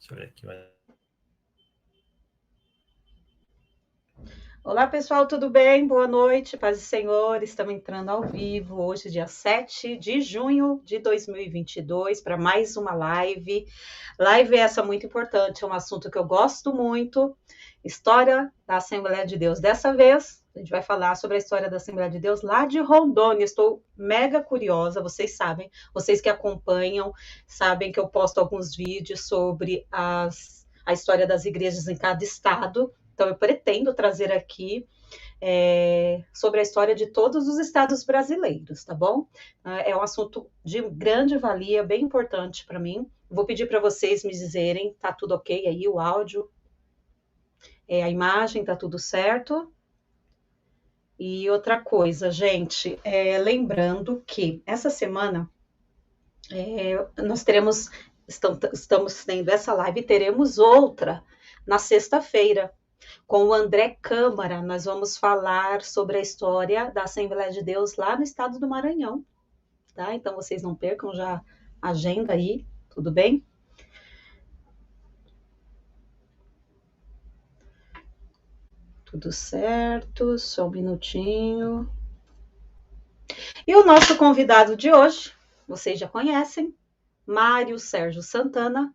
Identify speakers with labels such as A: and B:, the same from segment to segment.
A: Deixa eu ver aqui.
B: Olá, pessoal, tudo bem? Boa noite, paz do Senhor. Estamos entrando ao vivo hoje, dia 7 de junho de 2022, para mais uma live. Live essa muito importante, é um assunto que eu gosto muito, história da Assembleia de Deus. Dessa vez, a gente vai falar sobre a história da Assembleia de Deus lá de Rondônia. Estou mega curiosa, vocês sabem, vocês que acompanham, sabem que eu posto alguns vídeos sobre a história das igrejas em cada estado. Então, eu pretendo trazer aqui sobre a história de todos os estados brasileiros, tá bom? É um assunto de grande valia, bem importante para mim. Vou pedir para vocês me dizerem, tá tudo ok aí, o áudio, a imagem, tá tudo certo? E outra coisa, gente, lembrando que essa semana nós estamos tendo essa live, teremos outra na sexta-feira, com o André Câmara. Nós vamos falar sobre a história da Assembleia de Deus lá no estado do Maranhão, tá? Então vocês não percam já a agenda aí, tudo bem? Tudo certo, só um minutinho. E o nosso convidado de hoje, vocês já conhecem, Mário Sérgio Santana.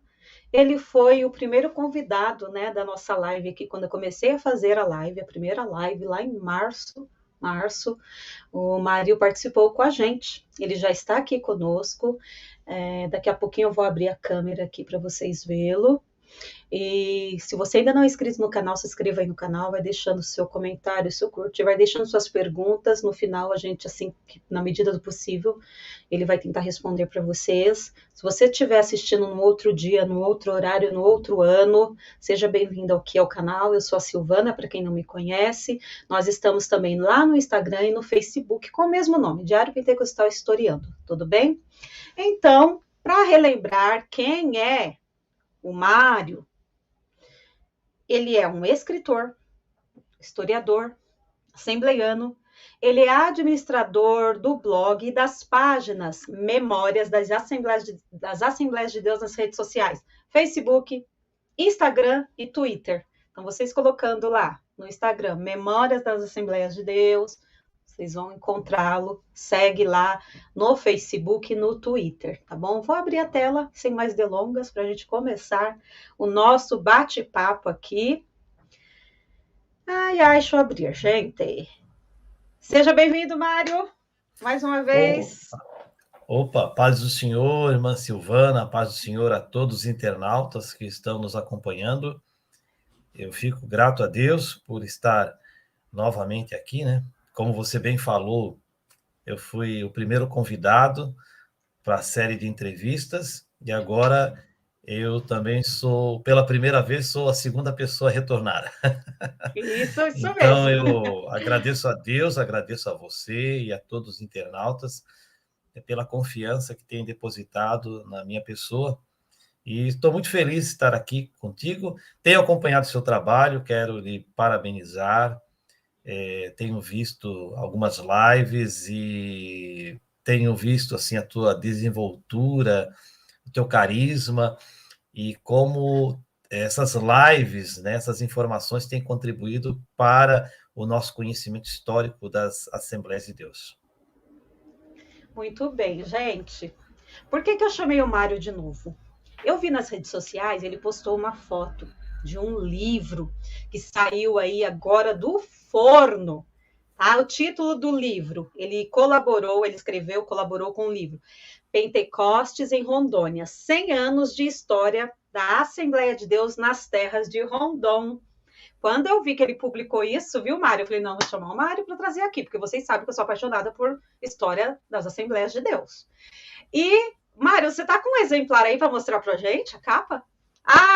B: Ele foi o primeiro convidado, né, da nossa live aqui, quando eu comecei a fazer a live, a primeira live lá em março, o Mário participou com a gente. Ele já está aqui conosco. Daqui a pouquinho eu vou abrir a câmera aqui para vocês vê-lo. E se você ainda não é inscrito no canal, se inscreva aí no canal, vai deixando seu comentário, seu curtir, vai deixando suas perguntas. No final, a gente, assim, na medida do possível, ele vai tentar responder para vocês. Se você estiver assistindo no outro dia, no outro horário, no outro ano, seja bem-vindo aqui ao canal. Eu sou a Silvana, para quem não me conhece. Nós estamos também lá no Instagram e no Facebook com o mesmo nome, Diário Pentecostal Historiando, tudo bem? Então, para relembrar quem é o Mário, ele é um escritor, historiador, assembleiano. Ele é administrador do blog e das páginas Memórias das Assembleias de Deus nas redes sociais, Facebook, Instagram e Twitter. Então, vocês colocando lá no Instagram Memórias das Assembleias de Deus, vocês vão encontrá-lo. Segue lá no Facebook e no Twitter, tá bom? Vou abrir a tela, sem mais delongas, para a gente começar o nosso bate-papo aqui. Deixa eu abrir, gente. Seja bem-vindo, Mário, mais uma vez.
A: Opa, paz do Senhor, irmã Silvana, paz do Senhor a todos os internautas que estão nos acompanhando. Eu fico grato a Deus por estar novamente aqui, né? Como você bem falou, eu fui o primeiro convidado para a série de entrevistas e agora eu também pela primeira vez, sou a segunda pessoa a retornar.
B: Isso
A: Então,
B: mesmo.
A: eu agradeço a Deus, agradeço a você e a todos os internautas pela confiança que tem depositado na minha pessoa. E estou muito feliz de estar aqui contigo. Tenho acompanhado o seu trabalho, quero lhe parabenizar. Tenho visto algumas lives e tenho visto assim a tua desenvoltura, o teu carisma e como essas lives, né, essas informações têm contribuído para o nosso conhecimento histórico das Assembleias de Deus.
B: Muito bem, gente. Por que eu chamei o Mário de novo? Eu vi nas redes sociais, ele postou uma foto de um livro que saiu aí agora do forno. Tá? O título do livro, ele escreveu, colaborou com o livro Pentecostes em Rondônia, 100 anos de história da Assembleia de Deus nas terras de Rondon. Quando eu vi que ele publicou isso, viu, Mário? Eu falei, não, vou chamar o Mário para trazer aqui, porque vocês sabem que eu sou apaixonada por história das Assembleias de Deus. E, Mário, você tá com um exemplar aí para mostrar pra gente, a capa?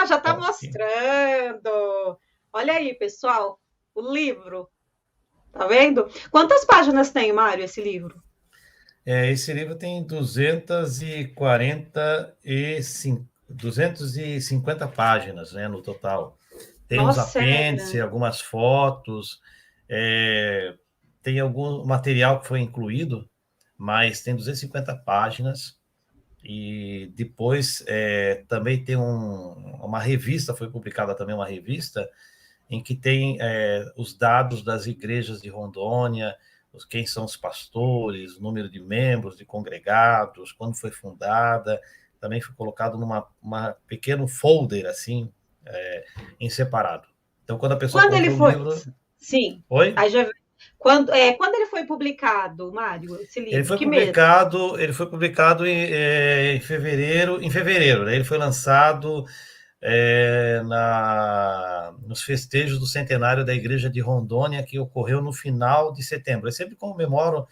B: Já tá mostrando. Olha aí, pessoal, o livro. Tá vendo? Quantas páginas tem, Mário, esse livro?
A: Esse livro tem 250 páginas, né, no total. Tem uns apêndices, algumas fotos, tem algum material que foi incluído, mas tem 250 páginas. E depois também tem uma revista, foi publicada também uma revista, em que tem os dados das igrejas de Rondônia, quem são os pastores, o número de membros, de congregados, quando foi fundada. Também foi colocado numa pequeno folder, assim, em separado. Então, quando a pessoa
B: Quando ele
A: compra o
B: foi?
A: livro...
B: Sim.
A: Oi?
B: Aí já... quando ele foi publicado, Mário, esse livro? Que mês?
A: Ele foi publicado em fevereiro, né? Ele foi lançado nos festejos do centenário da Igreja de Rondônia, que ocorreu no final de setembro. Eu sempre comemoro,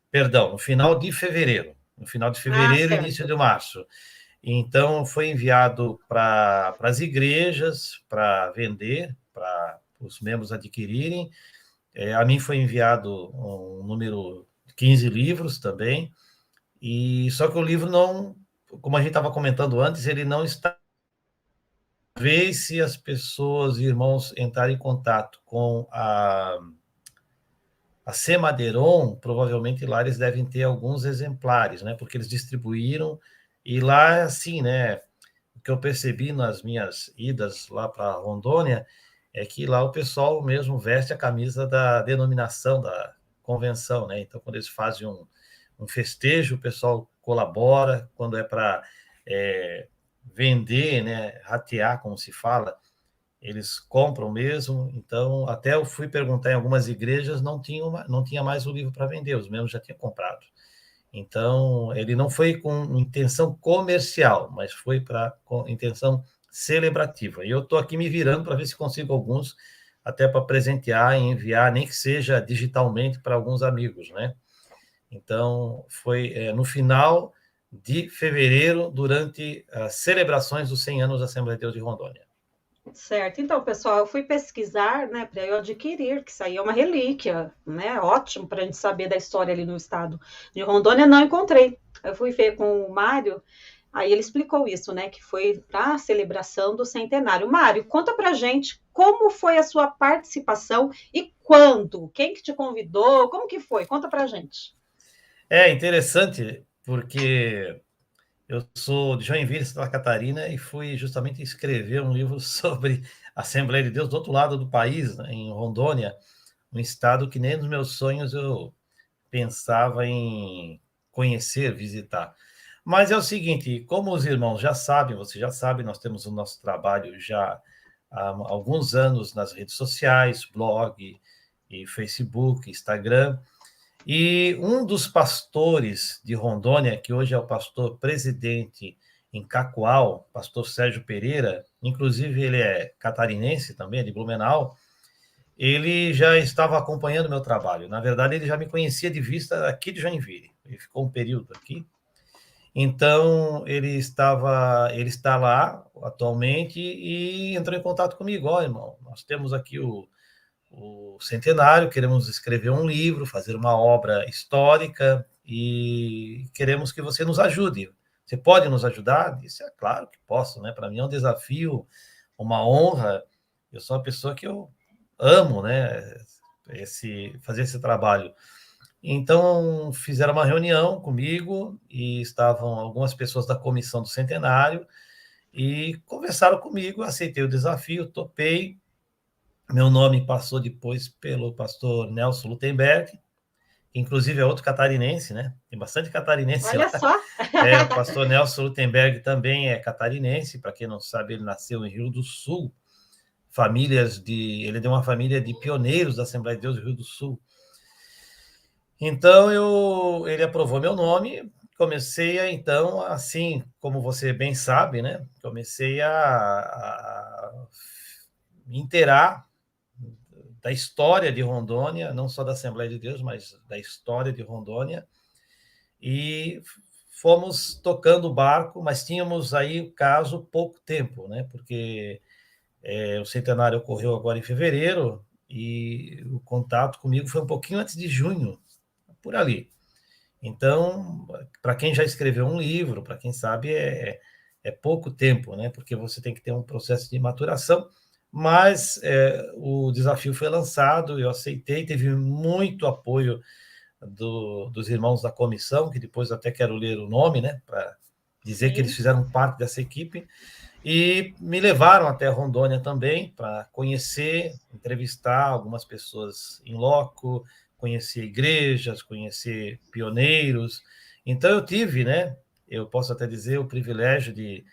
A: perdão, no final de fevereiro. No final de
B: Ah,
A: fevereiro, início
B: certo.
A: de março. Então, foi enviado para as igrejas para vender, para os membros adquirirem. A mim foi enviado um número de 15 livros também. E só que o livro não, como a gente estava comentando antes, ele não está. Ver se as pessoas, irmãos, entrarem em contato com a Semaderon, provavelmente lá eles devem ter alguns exemplares, né? Porque eles distribuíram, e lá é assim, né? O que eu percebi nas minhas idas lá para Rondônia é que lá o pessoal mesmo veste a camisa da denominação, da convenção, né? Então, quando eles fazem um festejo, o pessoal colabora, quando é para vender, né? Ratear, como se fala, eles compram mesmo. Então, até eu fui perguntar em algumas igrejas, não tinha mais o livro para vender, os membros já tinham comprado. Então, ele não foi com intenção comercial, mas foi com intenção celebrativa. E eu estou aqui me virando para ver se consigo alguns, até para presentear e enviar, nem que seja digitalmente, para alguns amigos, né? Então, foi no final de fevereiro, durante as celebrações dos 100 anos da Assembleia de Deus de Rondônia.
B: Certo. Então, pessoal, eu fui pesquisar, né, para eu adquirir, que isso aí é uma relíquia, né? Ótimo para a gente saber da história ali no estado de Rondônia. Não encontrei. Eu fui ver com o Mário, aí ele explicou isso, né? Que foi para a celebração do centenário. Mário, conta para gente como foi a sua participação e quando? Quem que te convidou? Como que foi? Conta para gente.
A: É interessante, porque eu sou de Joinville, Santa Catarina, e fui justamente escrever um livro sobre a Assembleia de Deus do outro lado do país, né, em Rondônia, um estado que nem nos meus sonhos eu pensava em conhecer, visitar. Mas é o seguinte, como os irmãos já sabem, você já sabe, nós temos o nosso trabalho já há alguns anos nas redes sociais, blog, e Facebook, Instagram, e um dos pastores de Rondônia, que hoje é o pastor presidente em Cacoal, pastor Sérgio Pereira, inclusive ele é catarinense também, é de Blumenau, ele já estava acompanhando meu trabalho. Na verdade, ele já me conhecia de vista aqui de Joinville. Ele ficou um período aqui. Então, ele está lá atualmente e entrou em contato comigo. Ó, irmão, nós temos aqui o centenário, queremos escrever um livro, fazer uma obra histórica e queremos que você nos ajude. Você pode nos ajudar? Disse, é claro que posso, né? Para mim é um desafio, uma honra. Eu sou uma pessoa que eu amo, né? Fazer esse trabalho. Então, fizeram uma reunião comigo e estavam algumas pessoas da comissão do centenário e conversaram comigo, aceitei o desafio, topei. Meu nome passou depois pelo pastor Nelson Lutemberg, que inclusive é outro catarinense, né? Tem bastante catarinense
B: Olha
A: lá.
B: só.
A: O pastor Nelson Lutemberg também é catarinense, para quem não sabe, ele nasceu em Rio do Sul. Ele é de uma família de pioneiros da Assembleia de Deus do Rio do Sul. Então, ele aprovou meu nome, comecei então, assim, como você bem sabe, né? Comecei a me inteirar da história de Rondônia, não só da Assembleia de Deus, mas da história de Rondônia, e fomos tocando o barco, mas tínhamos aí o caso pouco tempo, né? Porque o centenário ocorreu agora em fevereiro e o contato comigo foi um pouquinho antes de junho, por ali. Então, para quem já escreveu um livro, para quem sabe, é pouco tempo, né? Porque você tem que ter um processo de maturação, mas o desafio foi lançado, eu aceitei, teve muito apoio dos irmãos da comissão, que depois até quero ler o nome, né? dizer que
B: Sim.
A: eles fizeram parte dessa equipe, e me levaram até Rondônia também para conhecer, entrevistar algumas pessoas em loco, conhecer igrejas, conhecer pioneiros. Então eu tive, né, eu posso até dizer, o privilégio de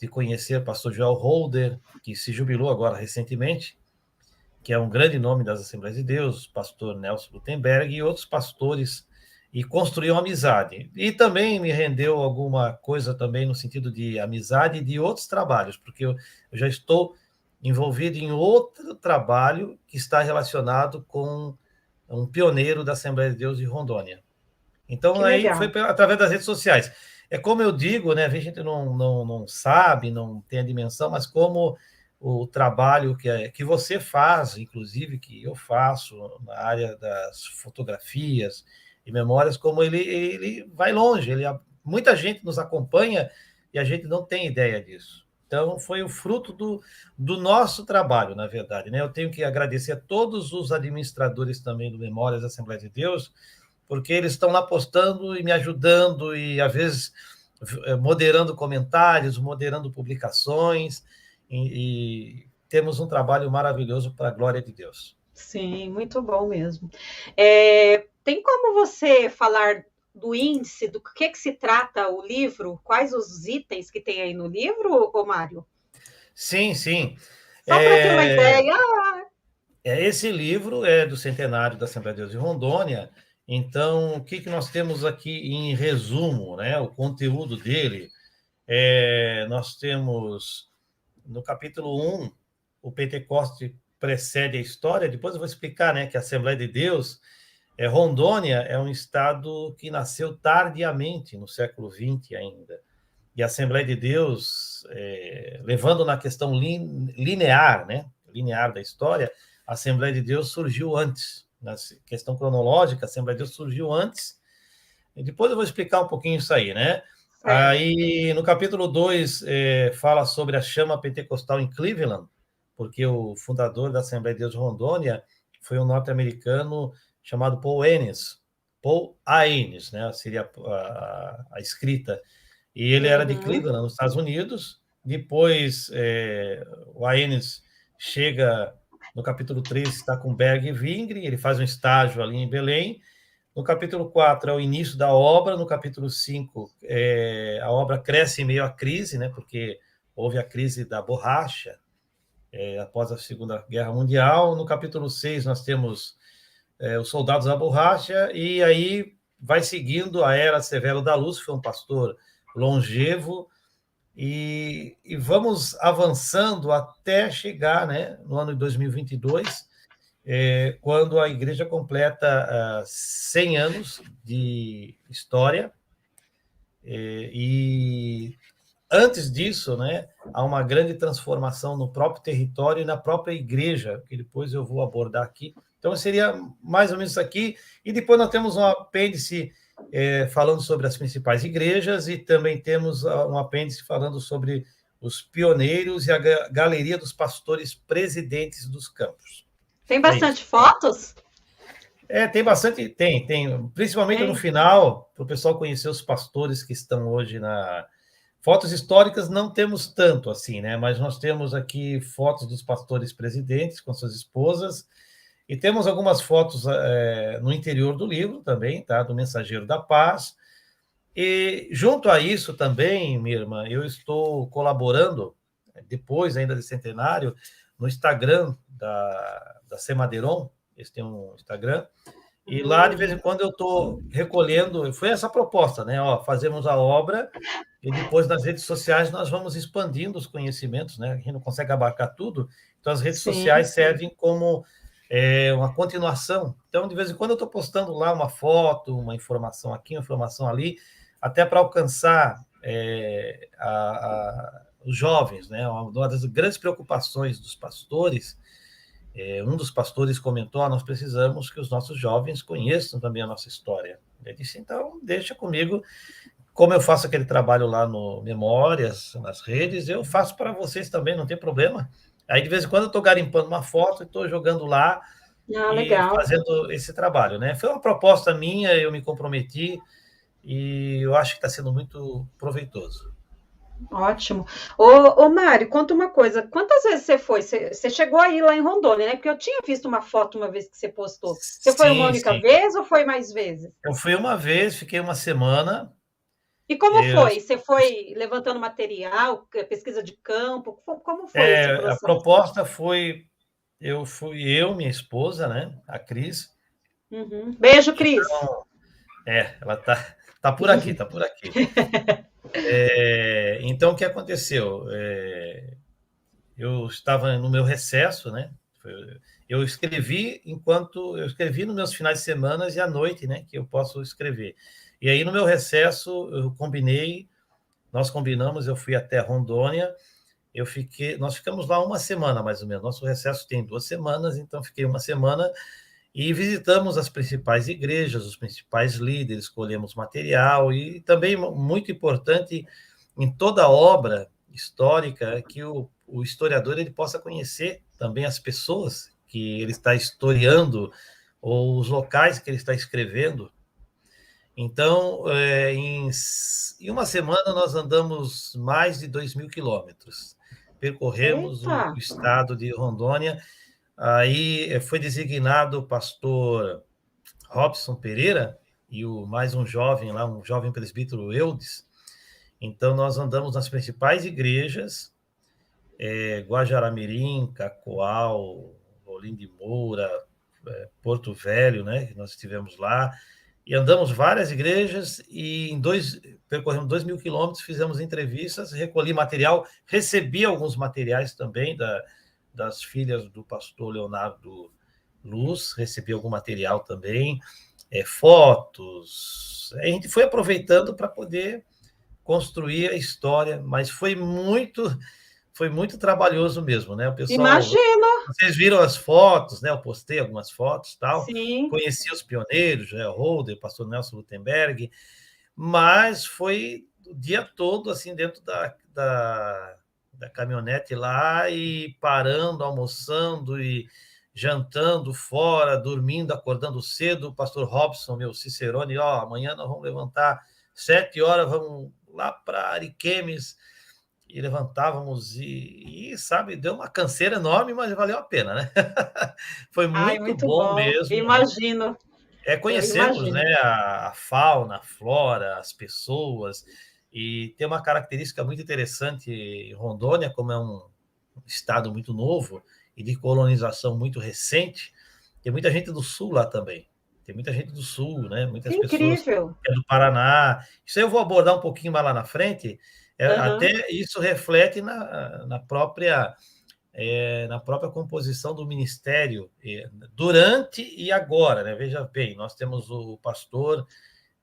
A: conhecer o pastor Joel Holder, que se jubilou agora recentemente, que é um grande nome das Assembleias de Deus, o pastor Nelson Gutenberg e outros pastores, e construiu uma amizade. E também me rendeu alguma coisa também no sentido de amizade e de outros trabalhos, porque eu já estou envolvido em outro trabalho que está relacionado com um pioneiro da Assembleia de Deus de Rondônia. Então,
B: Que
A: aí foi
B: legal.
A: através das redes sociais. É como eu digo, né? A gente não sabe, não tem a dimensão, mas como o trabalho que você faz, inclusive que eu faço na área das fotografias e memórias, como ele vai longe, muita gente nos acompanha e a gente não tem ideia disso. Então, foi o fruto do nosso trabalho, na verdade. Né? Eu tenho que agradecer a todos os administradores também do Memórias da Assembleia de Deus, porque eles estão lá postando e me ajudando, e às vezes moderando comentários, moderando publicações, e temos um trabalho maravilhoso para a glória de Deus.
B: Sim, muito bom mesmo. Tem como você falar do índice, do que se trata o livro? Quais os itens que tem aí no livro, ô Mário?
A: Sim, sim.
B: Só para ter uma ideia.
A: Esse livro é do centenário da Assembleia de Deus de Rondônia. Então, o que nós temos aqui em resumo, né? O conteúdo dele. Nós temos, no capítulo 1, o Pentecoste precede a história. Depois eu vou explicar, né, que a Assembleia de Deus, Rondônia é um estado que nasceu tardiamente, no século XX ainda. E a Assembleia de Deus, levando na questão linear, né, linear da história, a Assembleia de Deus surgiu antes. Na questão cronológica, a Assembleia de Deus surgiu antes. E depois eu vou explicar um pouquinho isso aí, né? Aí, no capítulo 2, fala sobre a chama pentecostal em Cleveland, porque o fundador da Assembleia de Deus de Rondônia foi um norte-americano chamado Paul Ennis. Paul A. Ennis, né? Seria a escrita. E ele era de Cleveland, nos Estados Unidos. Depois, o A. Ennis chega no capítulo 3, está com Berg e Vingre, ele faz um estágio ali em Belém. No capítulo 4 é o início da obra, no capítulo 5 a obra cresce em meio à crise, né, porque houve a crise da borracha após a Segunda Guerra Mundial. No capítulo 6 nós temos os soldados da borracha, e aí vai seguindo a era Severo da Luz, que foi um pastor longevo, e vamos avançando até chegar, né, no ano de 2022, quando a igreja completa 100 anos de história. E antes disso, né, há uma grande transformação no próprio território e na própria igreja, que depois eu vou abordar aqui. Então, seria mais ou menos isso aqui. E depois nós temos um apêndice falando sobre as principais igrejas, e também temos um apêndice falando sobre os pioneiros e a galeria dos pastores presidentes dos campos.
B: Tem bastante fotos?
A: Tem bastante, tem. Principalmente no final, para o pessoal conhecer os pastores que estão hoje na... Fotos históricas não temos tanto assim, né? Mas nós temos aqui fotos dos pastores presidentes com suas esposas, e temos algumas fotos no interior do livro também, tá? Do Mensageiro da Paz. E junto a isso também, minha irmã, eu estou colaborando, depois ainda de centenário, no Instagram da Semadeiron. Eles têm um Instagram, e lá, de vez em quando, eu estou recolhendo... Foi essa a proposta, né? Fazemos a obra, e depois nas redes sociais nós vamos expandindo os conhecimentos, né? A gente não consegue abarcar tudo, então as redes sociais servem como uma continuação. Então, de vez em quando, eu estou postando lá uma foto, uma informação aqui, uma informação ali, até para alcançar os jovens, né? Uma das grandes preocupações dos pastores... Um dos pastores comentou: nós precisamos que os nossos jovens conheçam também a nossa história. Eu disse: então, deixa comigo. Como eu faço aquele trabalho lá no Memórias, nas redes, eu faço para vocês também, não tem problema. Aí, de vez em quando, eu estou garimpando uma foto e estou jogando lá e fazendo esse trabalho, né? Foi uma proposta minha, eu me comprometi, e eu acho que está sendo muito proveitoso.
B: Ótimo. Ô Mário, conta uma coisa. Quantas vezes você foi? Você chegou aí lá em Rondônia, né? Porque eu tinha visto uma foto uma vez que você postou. Você foi uma
A: Sim,
B: única
A: sim.
B: vez ou foi mais vezes?
A: Eu fui uma vez, fiquei uma semana.
B: E como
A: Eu,
B: foi? Você foi levantando material, pesquisa de campo? Como foi esse
A: a
B: processo?
A: proposta foi, eu, minha esposa, né, a Cris.
B: Uhum. Beijo, Cris.
A: Então, ela tá por aqui, tá por aqui. Então, o que aconteceu? Eu estava no meu recesso, né? Eu escrevi nos meus finais de semana e à noite, né? Que eu posso escrever. E aí, no meu recesso, nós combinamos, eu fui até Rondônia, nós ficamos lá uma semana, mais ou menos. Nosso recesso tem 2 semanas, então fiquei uma semana e visitamos as principais igrejas, os principais líderes, escolhemos material e também muito importante em toda obra histórica que o historiador ele possa conhecer também as pessoas que ele está historiando ou os locais que ele está escrevendo. Então, em uma semana, nós andamos mais de 2.000 quilômetros. Percorremos
B: Eita!
A: o estado de Rondônia. Aí foi designado o pastor Robson Pereira e mais um jovem lá, um jovem presbítero Eudes. Então, nós andamos nas principais igrejas, Guajará-Mirim, Cacoal, Olim de Moura, Porto Velho, né? Nós estivemos lá e andamos várias igrejas e percorremos 2.000 quilômetros, fizemos entrevistas, recolhi material, recebi alguns materiais também das filhas do pastor Leonardo Luz, recebi algum material também, fotos. A gente foi aproveitando para poder construir a história, mas foi muito trabalhoso mesmo, né? O pessoal,
B: Imagino,
A: vocês viram as fotos, né? Eu postei algumas fotos, tal.
B: sim.
A: Conheci os pioneiros, né? Holder, pastor Nelson Gutenberg, mas foi o dia todo assim dentro da caminhonete lá e parando, almoçando e jantando fora, dormindo, acordando cedo. O pastor Robson, meu Cicerone, amanhã nós vamos levantar 7 horas, vamos lá para Ariquemes e levantávamos sabe, deu uma canseira enorme, mas valeu a pena, né? Foi
B: Ai,
A: muito
B: muito
A: bom
B: bom.
A: mesmo, né?
B: Imagino, eu
A: Conhecermos,
B: imagino.
A: né, a fauna, a flora, as pessoas, e tem uma característica muito interessante em Rondônia, como é um estado muito novo e de colonização muito recente, tem muita gente do sul lá também. Tem muita gente do sul, né?
B: Que
A: Muitas pessoas
B: incrível.
A: do Paraná. Isso aí eu vou abordar um pouquinho mais lá na frente.
B: Aham.
A: Até isso reflete na própria composição do ministério, durante e agora, né? Veja bem, nós temos o pastor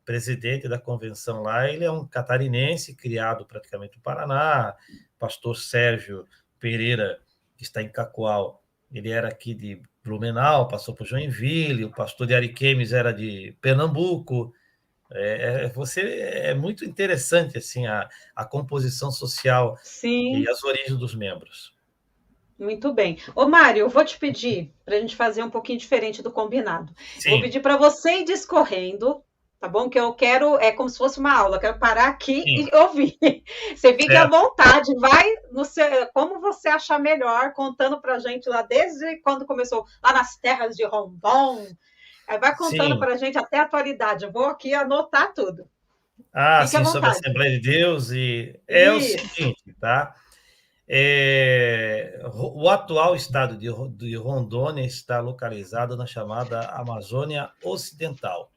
A: presidente da convenção lá, ele é um catarinense, criado praticamente no Paraná, pastor Sérgio Pereira, que está em Cacoal, ele era aqui de Blumenau, passou por Joinville, o pastor de Ariquemes era de Pernambuco. É muito interessante assim a composição social e
B: Sim,
A: as origens dos membros.
B: muito bem. Ô, Mário, eu vou te pedir para a gente fazer um pouquinho diferente do combinado. Eu vou
A: Sim,
B: pedir para você ir discorrendo, tá bom? Que eu quero, é como se fosse uma aula, eu quero parar aqui
A: sim,
B: e ouvir. Você fique à
A: certo.
B: vontade, vai no seu, como você achar melhor, contando para a gente lá desde quando começou, lá nas terras de Rondon. Aí vai contando
A: Sim.
B: para a gente até a atualidade. Eu vou aqui anotar tudo.
A: Ah,
B: Fique à
A: sim, sobre a
B: vontade.
A: Assembleia de Deus. E é o
B: Isso.
A: seguinte, tá? O atual estado de Rondônia está localizado na chamada Amazônia Ocidental.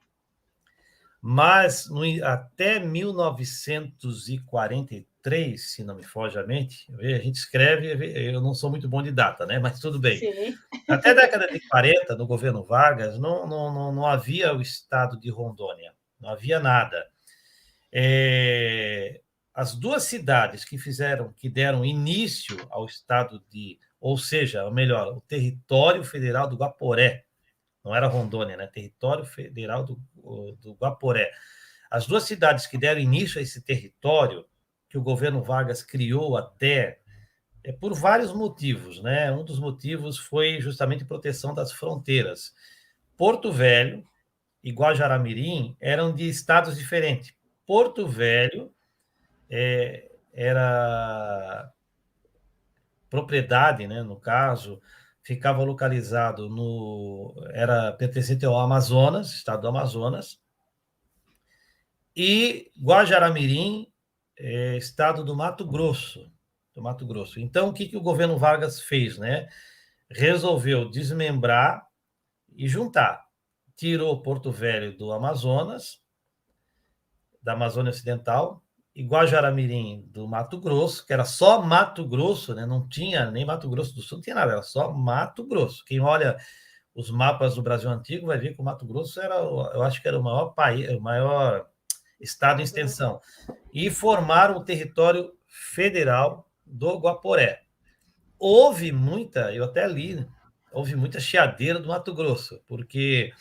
A: Mas até 1943, se não me foge a mente, a gente escreve, eu não sou muito bom de data, né? Mas tudo bem.
B: Sim.
A: Até a década de 40, no governo Vargas, não havia o estado de Rondônia, não havia nada. As duas cidades que deram início ao estado ou seja, ou melhor, o território federal do Guaporé, não era Rondônia, né? Território federal do Guaporé. As duas cidades que deram início a esse território, que o governo Vargas criou até, por vários motivos, né? Um dos motivos foi justamente proteção das fronteiras. Porto Velho e Guajará-Mirim eram de estados diferentes. Porto Velho era propriedade, né, no caso, ficava localizado era pertencente ao Amazonas, estado do Amazonas, e Guajará-Mirim, estado do Mato Grosso, Então, o que o governo Vargas fez, né? Resolveu desmembrar e juntar. Tirou Porto Velho do Amazonas, da Amazônia Ocidental, e Guajará-Mirim do Mato Grosso, que era só Mato Grosso, né? Não tinha nem Mato Grosso do Sul, não tinha nada, era só Mato Grosso. Quem olha os mapas do Brasil antigo vai ver que o Mato Grosso era, eu acho que era o maior país, o maior estado em extensão. E formaram o território federal do Guaporé. Houve muita, eu até li, houve muita chiadeira do Mato Grosso, porque,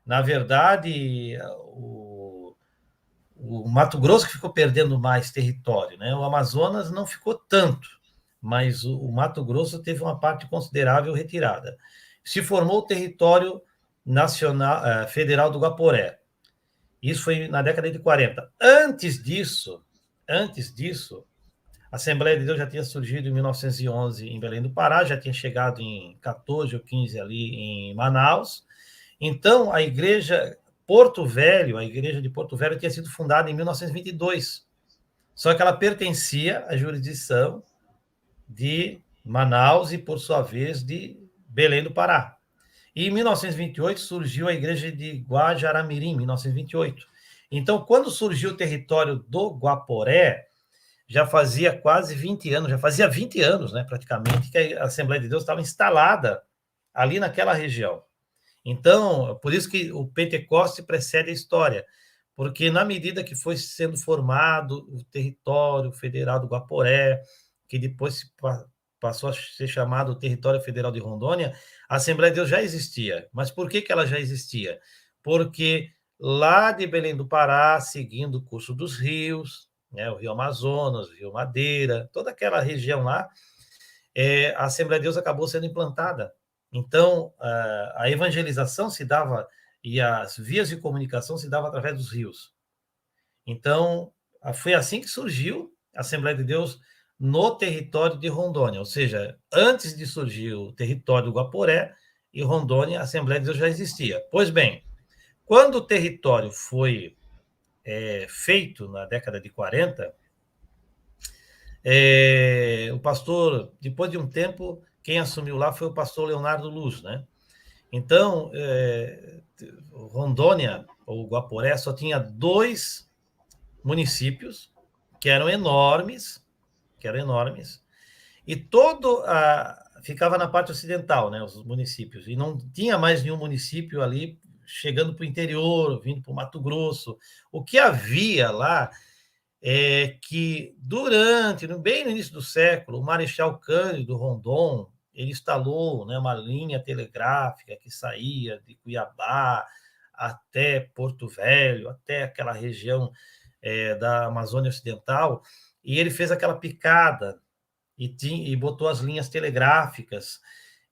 A: na verdade, o Mato Grosso que ficou perdendo mais território, né? O Amazonas não ficou tanto, mas o Mato Grosso teve uma parte considerável retirada. Se formou o território nacional, federal do Guaporé. Isso foi na década de 40. Antes disso, a Assembleia de Deus já tinha surgido em 1911 em Belém do Pará, já tinha chegado em 14 ou 15 ali em Manaus. Então, a igreja a igreja de Porto Velho tinha sido fundada em 1922. Só que ela pertencia à jurisdição de Manaus e, por sua vez, de Belém do Pará. E em 1928 surgiu a igreja de Guajará-Mirim, 1928. Então, quando surgiu o território do Guaporé, já fazia quase 20 anos, já fazia 20 anos, né, praticamente, que a Assembleia de Deus estava instalada ali naquela região. Então, por isso que o Pentecoste precede a história, porque na medida que foi sendo formado o território federal do Guaporé, que depois passou a ser chamado Território Federal de Rondônia, a Assembleia de Deus já existia. Mas por que ela já existia? Porque lá de Belém do Pará, seguindo o curso dos rios, né, o Rio Amazonas, o Rio Madeira, toda aquela região lá, a Assembleia de Deus acabou sendo implantada. Então, a evangelização se dava e as vias de comunicação se davam através dos rios. Então, foi assim que surgiu a Assembleia de Deus no território de Rondônia, ou seja, antes de surgir o território do Guaporé e Rondônia, a Assembleia de Deus já existia. Pois bem, quando o território foi feito na década de 40, o pastor, depois de um tempo, quem assumiu lá foi o pastor Leonardo Luz, né? Então, Rondônia, ou Guaporé, só tinha 2 municípios que eram enormes, e ficava na parte ocidental, né, os municípios, e não tinha mais nenhum município ali chegando para o interior, vindo para o Mato Grosso. O que havia lá é que, bem no início do século, o Marechal Cândido Rondon, ele instalou, né, uma linha telegráfica que saía de Cuiabá até Porto Velho, até aquela região da Amazônia Ocidental, e ele fez aquela picada e botou as linhas telegráficas,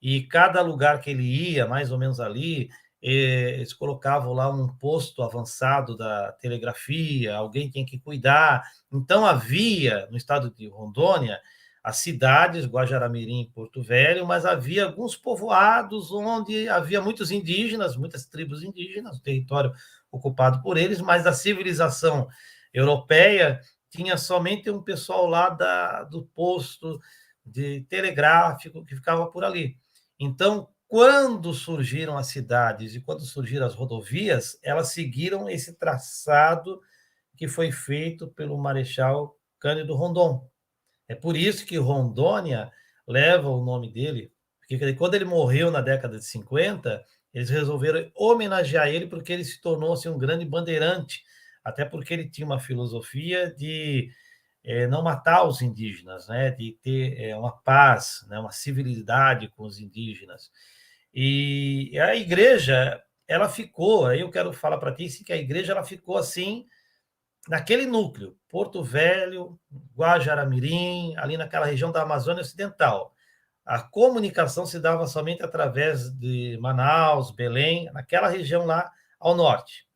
A: e cada lugar que ele ia, mais ou menos ali, eles colocavam lá um posto avançado da telegrafia, alguém tinha que cuidar. Então, havia, no estado de Rondônia, as cidades, Guajará-Mirim e Porto Velho, mas havia alguns povoados onde havia muitos indígenas, muitas tribos indígenas, o território ocupado por eles, mas a civilização europeia tinha somente um pessoal lá do posto de telegráfico que ficava por ali. Então, quando surgiram as cidades e quando surgiram as rodovias, elas seguiram esse traçado que foi feito pelo Marechal Cândido Rondon. É por isso que Rondônia leva o nome dele, porque quando ele morreu na década de 50, eles resolveram homenagear ele porque ele se tornou assim, um grande bandeirante, até porque ele tinha uma filosofia de não matar os indígenas, né, de ter uma paz, né, uma civilidade com os indígenas. E a igreja, ela ficou, aí eu quero falar para ti que a igreja ela ficou assim, naquele núcleo, Porto Velho, Guajará-Mirim, ali naquela região da Amazônia Ocidental. A comunicação se dava somente através de Manaus, Belém, naquela região lá ao norte.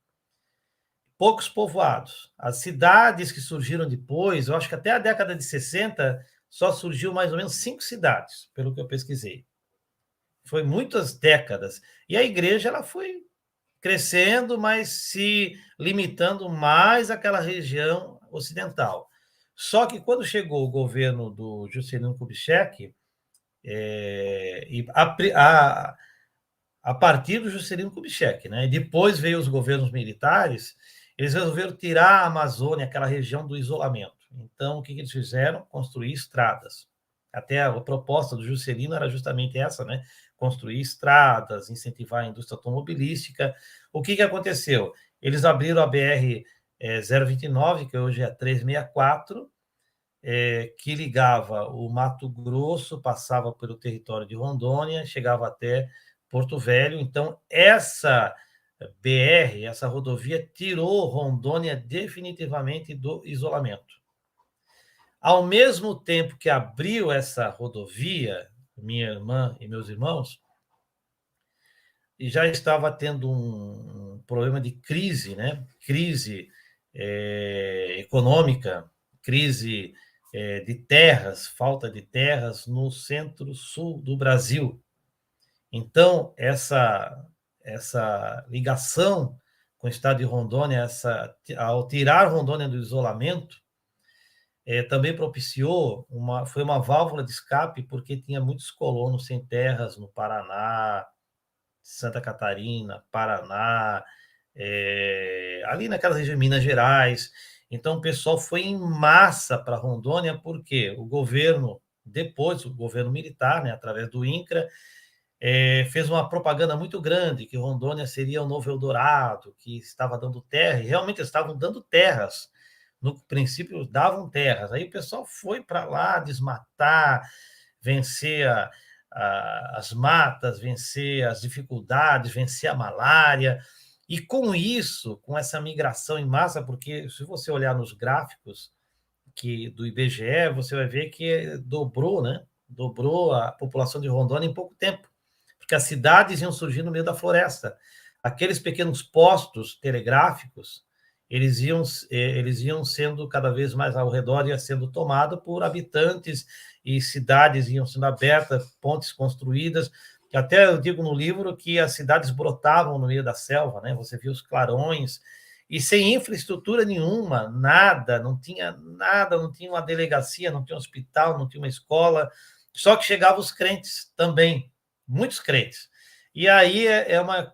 A: poucos povoados. As cidades que surgiram depois, eu acho que até a década de 60 só surgiu mais ou menos 5 cidades, pelo que eu pesquisei. Foi muitas décadas. E a igreja ela foi crescendo, mas se limitando mais àquela região ocidental. Só que quando chegou o governo do Juscelino Kubitschek, e a partir do Juscelino Kubitschek, né? E depois veio os governos militares, eles resolveram tirar a Amazônia, aquela região, do isolamento. Então, o que eles fizeram? Construir estradas. Até a proposta do Juscelino era justamente essa, né? Construir estradas, incentivar a indústria automobilística. O que aconteceu? Eles abriram a BR 029, que hoje é 364, que ligava o Mato Grosso, passava pelo território de Rondônia, chegava até Porto Velho. Então, essa BR, essa rodovia, tirou Rondônia definitivamente do isolamento. Ao mesmo tempo que abriu essa rodovia, minha irmã e meus irmãos, e já estava tendo um problema de crise, né? Crise econômica, crise de terras, falta de terras no centro-sul do Brasil. Então, essa ligação com o estado de Rondônia, ao tirar Rondônia do isolamento, também propiciou, foi uma válvula de escape, porque tinha muitos colonos sem terras no Paraná, Santa Catarina, Paraná, ali naquela região de Minas Gerais. Então, o pessoal foi em massa para Rondônia, porque o governo, depois, o governo militar, né, através do INCRA, fez uma propaganda muito grande, que Rondônia seria o novo Eldorado, que estava dando terra, e realmente estavam dando terras. No princípio, davam terras. Aí o pessoal foi para lá desmatar, vencer as matas, vencer as dificuldades, vencer a malária. E com isso, com essa migração em massa, porque se você olhar nos gráficos do IBGE, você vai ver que dobrou, né? Dobrou a população de Rondônia em pouco tempo, porque as cidades iam surgir no meio da floresta. Aqueles pequenos postos telegráficos, eles iam sendo cada vez mais ao redor, ia sendo tomado por habitantes, e cidades iam sendo abertas, pontes construídas, que até eu digo no livro que as cidades brotavam no meio da selva, né? Você via os clarões, e sem infraestrutura nenhuma, nada, não tinha uma delegacia, não tinha um hospital, não tinha uma escola, só que chegavam os crentes também, muitos crentes. E aí é uma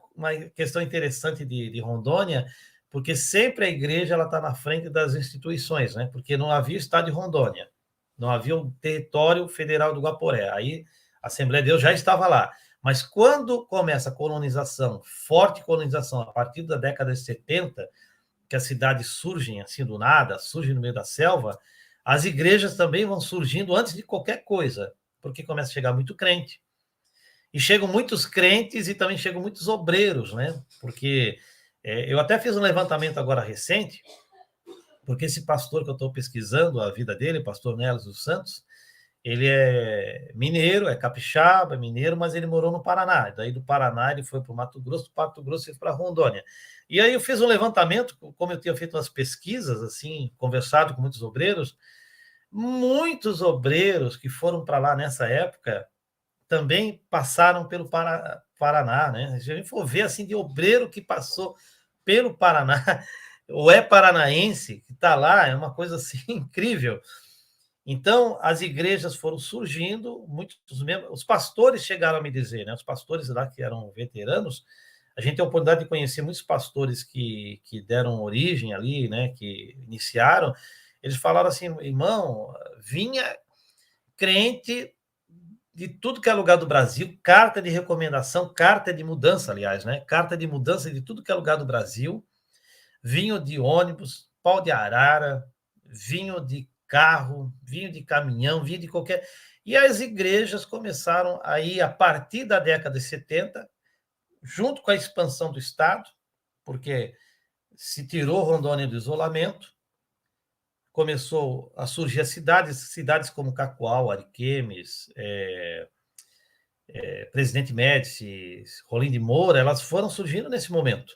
A: questão interessante de Rondônia, porque sempre a igreja está na frente das instituições, né? Porque não havia Estado de Rondônia, não havia o território federal do Guaporé. Aí a Assembleia de Deus já estava lá. Mas quando começa a colonização, forte colonização, a partir da década de 70, que as cidades surgem assim do nada, surgem no meio da selva, as igrejas também vão surgindo antes de qualquer coisa, porque começa a chegar muito crente. E chegam muitos crentes e também chegam muitos obreiros, né? Porque eu até fiz um levantamento agora recente, porque esse pastor que eu estou pesquisando a vida dele, pastor Neles dos Santos, ele é mineiro, é capixaba, é mineiro, mas ele morou no Paraná. Daí do Paraná ele foi para o Mato Grosso, do Mato Grosso ele foi para Rondônia. E aí eu fiz um levantamento, como eu tinha feito umas pesquisas, assim, conversado com muitos obreiros que foram para lá nessa época também passaram pelo Paraná, né? Se a gente for ver, assim, de obreiro que passou pelo Paraná, ou é paranaense, que está lá, é uma coisa, assim, incrível. Então, as igrejas foram surgindo, os pastores chegaram a me dizer, né? Os pastores lá que eram veteranos, a gente tem a oportunidade de conhecer muitos pastores que deram origem ali, né? Que iniciaram, eles falaram assim, irmão, vinha crente de tudo que é lugar do Brasil, carta de recomendação, carta de mudança, aliás, né? Carta de mudança de tudo que é lugar do Brasil, vinho de ônibus, pau de arara, vinho de carro, vinho de caminhão, vinho de qualquer... E as igrejas começaram aí, a partir da década de 70, junto com a expansão do Estado, porque se tirou Rondônia do isolamento, começou a surgir as cidades como Cacoal, Ariquemes, Presidente Médici, Rolim de Moura, elas foram surgindo nesse momento.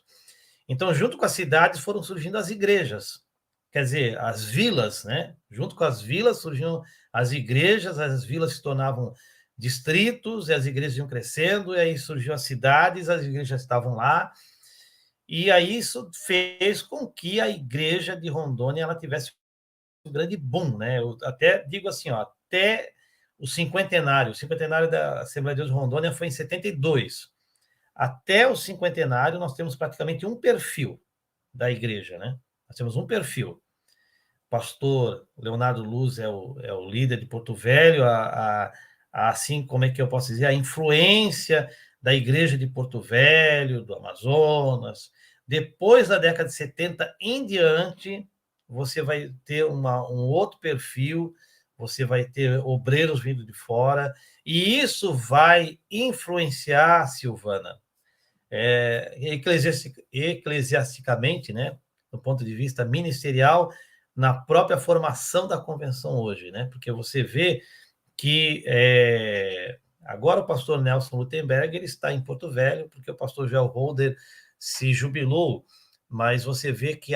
A: Então, junto com as cidades foram surgindo as igrejas, quer dizer, as vilas, né? Junto com as vilas surgiam as igrejas, as vilas se tornavam distritos, e as igrejas iam crescendo, e aí surgiu as cidades, as igrejas estavam lá, e aí isso fez com que a igreja de Rondônia ela tivesse um grande boom, né? Eu até digo assim, ó, até o cinquentenário da Assembleia de Deus de Rondônia foi em 72. Até o cinquentenário nós temos praticamente um perfil da igreja, né? Nós temos um perfil. O pastor Leonardo Luz é o líder de Porto Velho, assim, como é que eu posso dizer, a influência da igreja de Porto Velho, do Amazonas. Depois da década de 70 em diante, você vai ter um outro perfil, você vai ter obreiros vindo de fora, e isso vai influenciar, Silvana, eclesiasticamente, né, do ponto de vista ministerial, na própria formação da convenção hoje, né? Porque você vê que agora o pastor Nelson Lutemberg ele está em Porto Velho, porque o pastor Joel Holder se jubilou, mas você vê que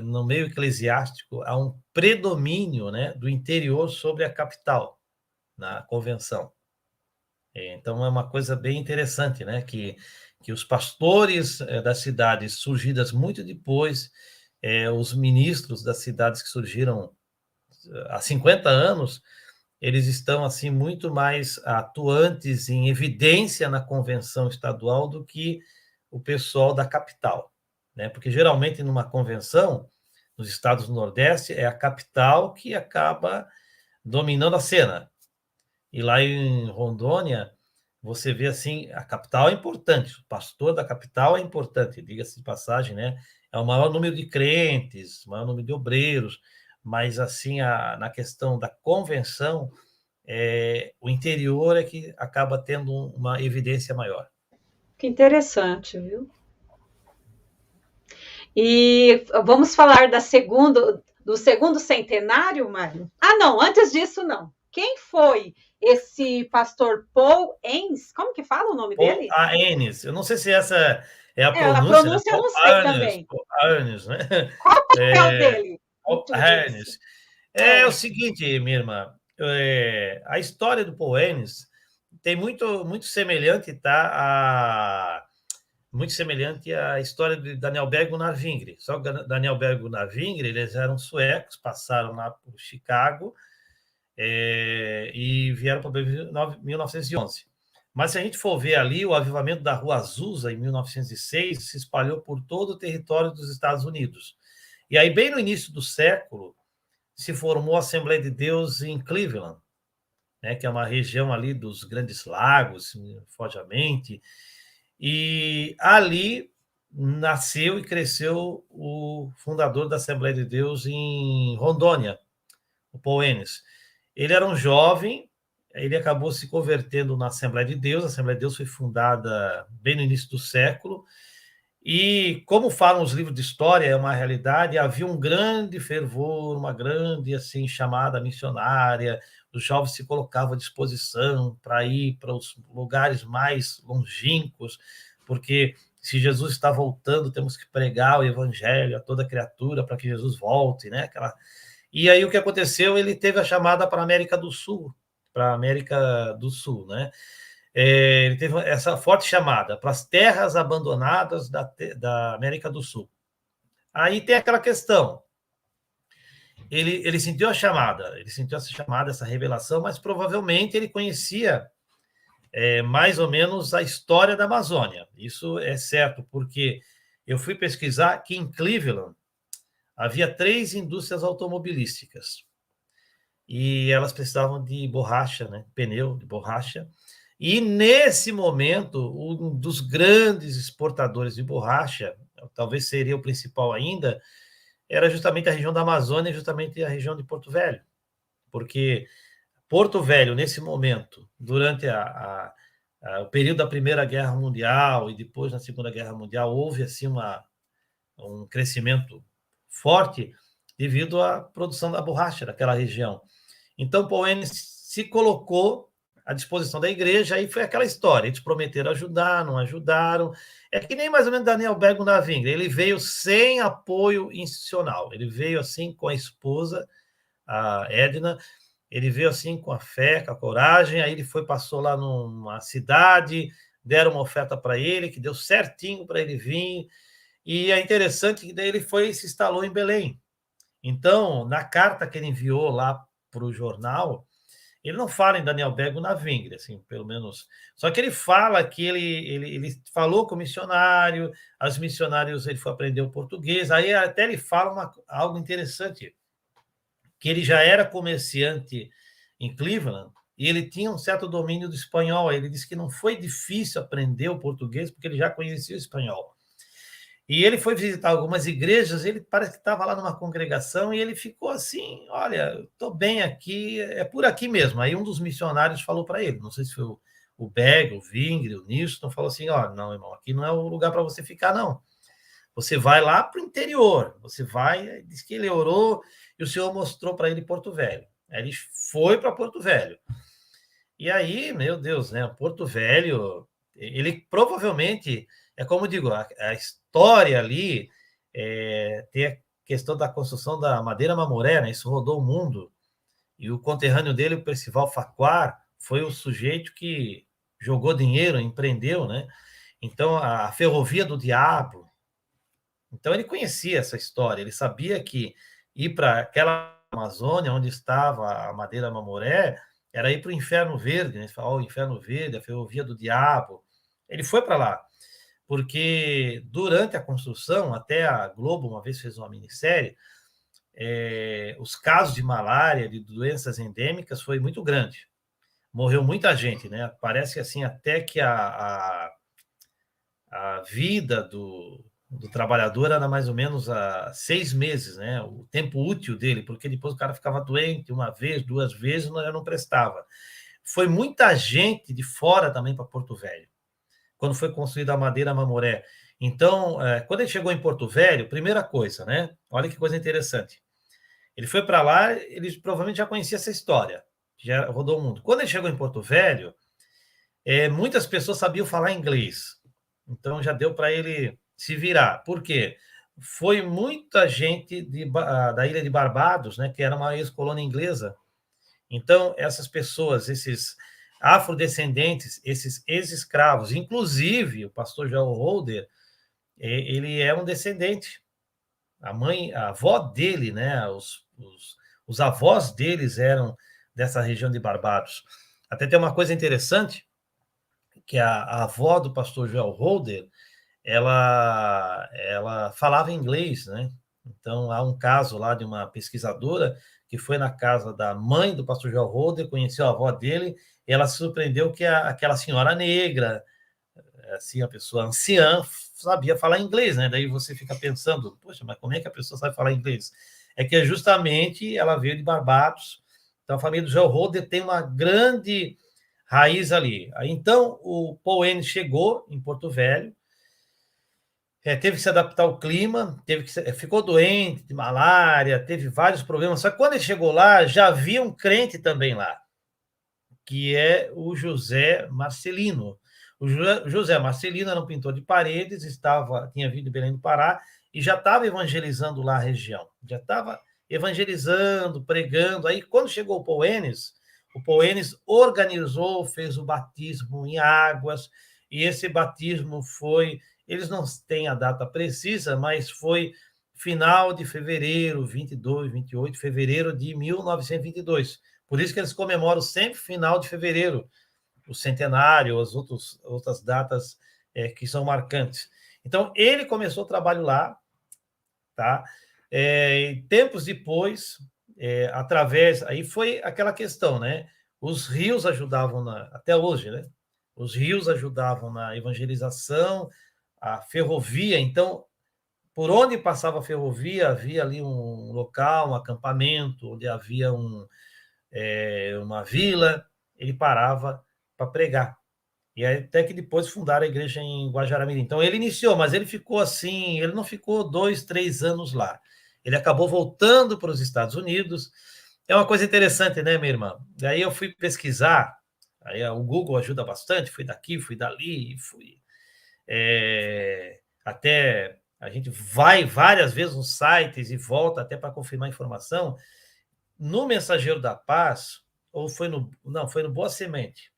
A: no meio eclesiástico, há um predomínio, né, do interior sobre a capital, na convenção. Então, é uma coisa bem interessante, né, que os pastores das cidades surgidas muito depois, os ministros das cidades que surgiram há 50 anos, eles estão assim muito mais atuantes em evidência na convenção estadual do que o pessoal da capital, né? Porque geralmente numa convenção nos estados do Nordeste é a capital que acaba dominando a cena. E lá em Rondônia você vê assim, a capital é importante, o pastor da capital é importante, diga-se de passagem, né? É o maior número de crentes, o maior número de obreiros, mas assim, na questão da convenção, o interior é que acaba tendo uma evidência maior.
B: Que interessante, viu? E vamos falar do segundo centenário, Mário? Ah, não, antes disso, não. Quem foi esse pastor Paul Enns? Como que fala o nome
A: Paul
B: dele?
A: Enns, eu não sei se essa é a
B: A
A: pronúncia, né?
B: pronúncia eu
A: Paul
B: não sei
A: Enns,
B: também.
A: Paul Enns, né?
B: Qual o papel dele em
A: Paul
B: tudo isso?
A: Enns. É o seguinte, minha irmã, a história do Paul Enns tem muito semelhante, tá? Muito semelhante à história de Daniel Berg e Gunnar Wingre. Só que Daniel Berg e Gunnar Wingre, eles eram suecos, passaram lá por Chicago e vieram para 1911. Mas se a gente for ver ali, o avivamento da Rua Azusa, em 1906, se espalhou por todo o território dos Estados Unidos. E aí, bem no início do século, se formou a Assembleia de Deus em Cleveland, né, que é uma região ali dos Grandes Lagos, foge a mente, e ali nasceu e cresceu o fundador da Assembleia de Deus em Rondônia, o Paul Enns. Ele era um jovem, ele acabou se convertendo na Assembleia de Deus. A Assembleia de Deus foi fundada bem no início do século, e como falam os livros de história, é uma realidade, havia um grande fervor, uma grande assim chamada missionária, os jovens se colocavam à disposição para ir para os lugares mais longínquos, porque se Jesus está voltando, temos que pregar o evangelho a toda criatura para que Jesus volte, né? E aí o que aconteceu? Ele teve a chamada para a América do Sul, né? Ele teve essa forte chamada para as terras abandonadas da América do Sul. Aí tem aquela questão. Ele sentiu essa chamada, essa revelação, mas provavelmente ele conhecia mais ou menos a história da Amazônia. Isso é certo, porque eu fui pesquisar que em Cleveland havia 3 indústrias automobilísticas e elas precisavam de borracha, né? Pneu de borracha. E nesse momento, um dos grandes exportadores de borracha, talvez seria o principal ainda, era justamente a região da Amazônia, justamente a região de Porto Velho, porque Porto Velho, nesse momento, durante o período da Primeira Guerra Mundial e depois na Segunda Guerra Mundial, houve assim um crescimento forte devido à produção da borracha daquela região. Então, Paul Enns se colocou à disposição da igreja, aí foi aquela história, eles prometeram ajudar, não ajudaram, é que nem mais ou menos Daniel Bergo na Vingra, ele veio sem apoio institucional, ele veio assim com a esposa, a Edna, ele veio assim com a fé, com a coragem, aí ele passou lá numa cidade, deram uma oferta para ele, que deu certinho para ele vir, e é interessante que daí ele se instalou em Belém. Então, na carta que ele enviou lá para o jornal, ele não fala em Daniel Bergo na Vingre, assim, pelo menos. Só que ele fala que ele falou com o missionário, os missionários ele foi aprender o português, aí até ele fala algo interessante, que ele já era comerciante em Cleveland e ele tinha um certo domínio do espanhol. Ele disse que não foi difícil aprender o português porque ele já conhecia o espanhol. E ele foi visitar algumas igrejas, ele parece que estava lá numa congregação e ele ficou assim, olha, estou bem aqui, é por aqui mesmo. Aí um dos missionários falou para ele, não sei se foi o Berg, o Vingre, o Nilson, falou assim, ó, não, irmão, aqui não é o lugar para você ficar, não. Você vai lá para o interior, você vai, diz que ele orou e o Senhor mostrou para ele Porto Velho. Aí ele foi para Porto Velho. E aí, meu Deus, né? Porto Velho, ele provavelmente, é como digo, a história ali tem a questão da construção da Madeira Mamoré, né? Isso rodou o mundo. E o conterrâneo dele, o Percival Facquar, foi o sujeito que jogou dinheiro, empreendeu, né? Então, a Ferrovia do Diabo. Então, ele conhecia essa história, ele sabia que ir para aquela Amazônia, onde estava a Madeira Mamoré, era ir para o Inferno Verde, né? Ele falou, o Inferno Verde, a Ferrovia do Diabo. Ele foi para lá, porque durante a construção, até a Globo uma vez fez uma minissérie, os casos de malária, de doenças endêmicas, foi muito grande. Morreu muita gente, né? Parece assim, até que a vida do trabalhador era mais ou menos 6 meses, né? O tempo útil dele, porque depois o cara ficava doente uma vez, 2 vezes, não prestava. Foi muita gente de fora também para Porto Velho, quando foi construída a Madeira Mamoré. Então, quando ele chegou em Porto Velho, primeira coisa, né? Olha que coisa interessante. Ele foi para lá, ele provavelmente já conhecia essa história, já rodou o mundo. Quando ele chegou em Porto Velho, muitas pessoas sabiam falar inglês, então já deu para ele se virar. Por quê? Foi muita gente da ilha de Barbados, né, que era uma ex-colônia inglesa. Então, essas pessoas, esses afrodescendentes, esses ex-escravos, inclusive o pastor Joel Holder, ele é um descendente. A avó dele, né, os avós deles eram dessa região de Barbados. Até tem uma coisa interessante, que a avó do pastor Joel Holder, ela falava inglês, né? Então, há um caso lá de uma pesquisadora que foi na casa da mãe do pastor Joel Holder, conheceu a avó dele, e ela se surpreendeu que aquela senhora negra, assim, a pessoa anciã, sabia falar inglês, né? Daí você fica pensando, poxa, mas como é que a pessoa sabe falar inglês? É que justamente ela veio de Barbados, então a família do Joel Holder tem uma grande raiz ali. Então, o Paul Ennis chegou em Porto Velho, teve que se adaptar ao clima, ficou doente de malária, teve vários problemas. Só que quando ele chegou lá, já havia um crente também lá, que é o José Marcelino. O José Marcelino era um pintor de paredes, tinha vindo de Belém do Pará e já estava evangelizando lá a região. Já estava evangelizando, pregando. Aí, quando chegou o Paul Ennis organizou, fez o batismo em águas, e esse batismo foi... Eles não têm a data precisa, mas foi final de fevereiro, 22, 28 de fevereiro de 1922. Por isso que eles comemoram sempre final de fevereiro, o centenário, as outras datas que são marcantes. Então, ele começou o trabalho lá, tá? Tempos depois, aí foi aquela questão, né? Os rios ajudavam, até hoje, né? Os rios ajudavam na evangelização, a ferrovia. Então, por onde passava a ferrovia, havia ali um local, um acampamento, onde havia uma vila, ele parava para pregar. E até que depois fundaram a igreja em Guajará-Mirim. Então, ele iniciou, mas ele ficou assim, ele não ficou 2, 3 anos lá. Ele acabou voltando para os Estados Unidos. É uma coisa interessante, né, minha irmã? Daí eu fui pesquisar Aí o Google ajuda bastante, fui daqui, fui dali, fui... até a gente vai várias vezes nos sites e volta até para confirmar a informação. No Mensageiro da Paz, ou foi no... Não, foi no Boa Semente.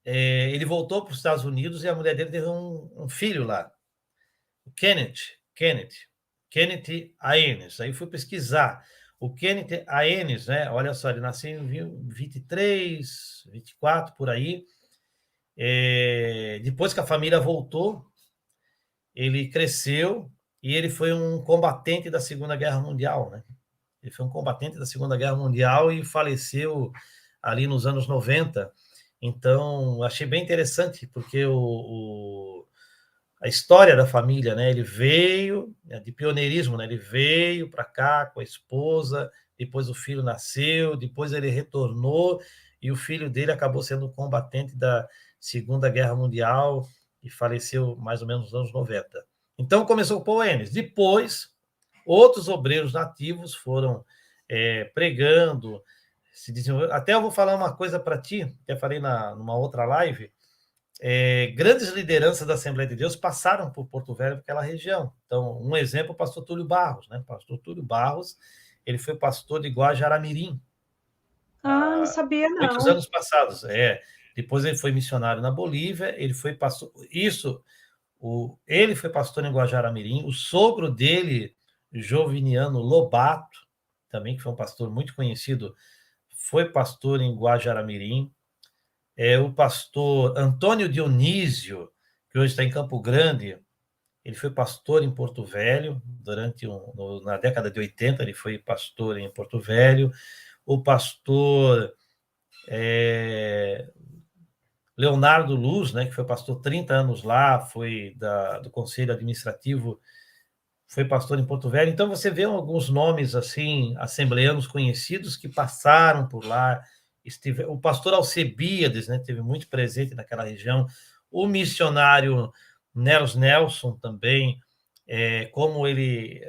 A: Ele voltou para os Estados Unidos e a mulher dele teve um filho lá, o Kenneth Aenes. Aí fui pesquisar. O Kenneth Aenes, né? Olha só, ele nasceu em 23, 24, por aí. Depois que a família voltou, ele cresceu e ele foi um combatente da Segunda Guerra Mundial, né? Ele foi um combatente da Segunda Guerra Mundial e faleceu ali nos anos 90. Então, achei bem interessante, porque a história da família, né? Ele veio de pioneirismo, né? Ele veio para cá com a esposa, depois o filho nasceu, depois ele retornou e o filho dele acabou sendo um combatente da Segunda Guerra Mundial e faleceu mais ou menos nos anos 90. Então começou o Paul Ennis. Depois, outros obreiros nativos foram pregando, se desenvolvendo. Até eu vou falar uma coisa para ti, até falei numa outra live. Grandes lideranças da Assembleia de Deus passaram por Porto Velho, aquela região. Então, um exemplo, o pastor Túlio Barros, né? O pastor Túlio Barros, ele foi pastor de Guajará-Mirim.
B: Não sabia, não.
A: Muitos anos passados. Depois ele foi missionário na Bolívia, ele foi pastor... ele foi pastor em Guajará-Mirim, o sogro dele, Joviniano Lobato, também, que foi um pastor muito conhecido, foi pastor em Guajará-Mirim. O pastor Antônio Dionísio, que hoje está em Campo Grande, ele foi pastor em Porto Velho, na década de 80, ele foi pastor em Porto Velho. O pastor Leonardo Luz, né, que foi pastor 30 anos lá, foi do Conselho Administrativo, foi pastor em Porto Velho. Então, você vê alguns nomes, assim, assembleanos conhecidos que passaram por lá. O pastor Alcebiades, né, teve muito presente naquela região. O missionário Nelos Nelson também, como ele...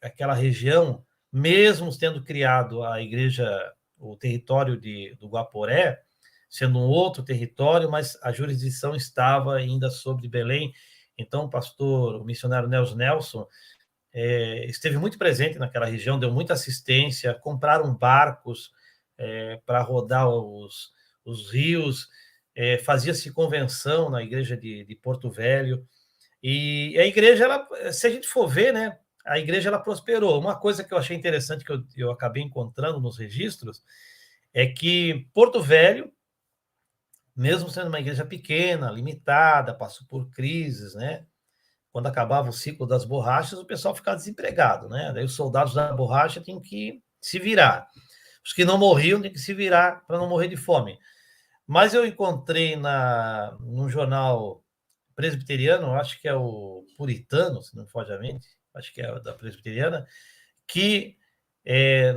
A: Aquela região, mesmo tendo criado a igreja, o território do Guaporé, sendo um outro território, mas a jurisdição estava ainda sobre Belém. Então, o missionário Nelos Nelson esteve muito presente naquela região, deu muita assistência, compraram barcos para rodar os rios, fazia-se convenção na igreja de Porto Velho, e a igreja, se a gente for ver, né, a igreja ela prosperou. Uma coisa que eu achei interessante, que eu acabei encontrando nos registros, é que Porto Velho, mesmo sendo uma igreja pequena, limitada, passou por crises, né? Quando acabava o ciclo das borrachas, o pessoal ficava desempregado, né? Daí os soldados da borracha tinham que se virar. Os que não morriam tinham que se virar para não morrer de fome. Mas eu encontrei num jornal presbiteriano, acho que é o Puritano, se não me foge a mente, acho que é da Presbiteriana, que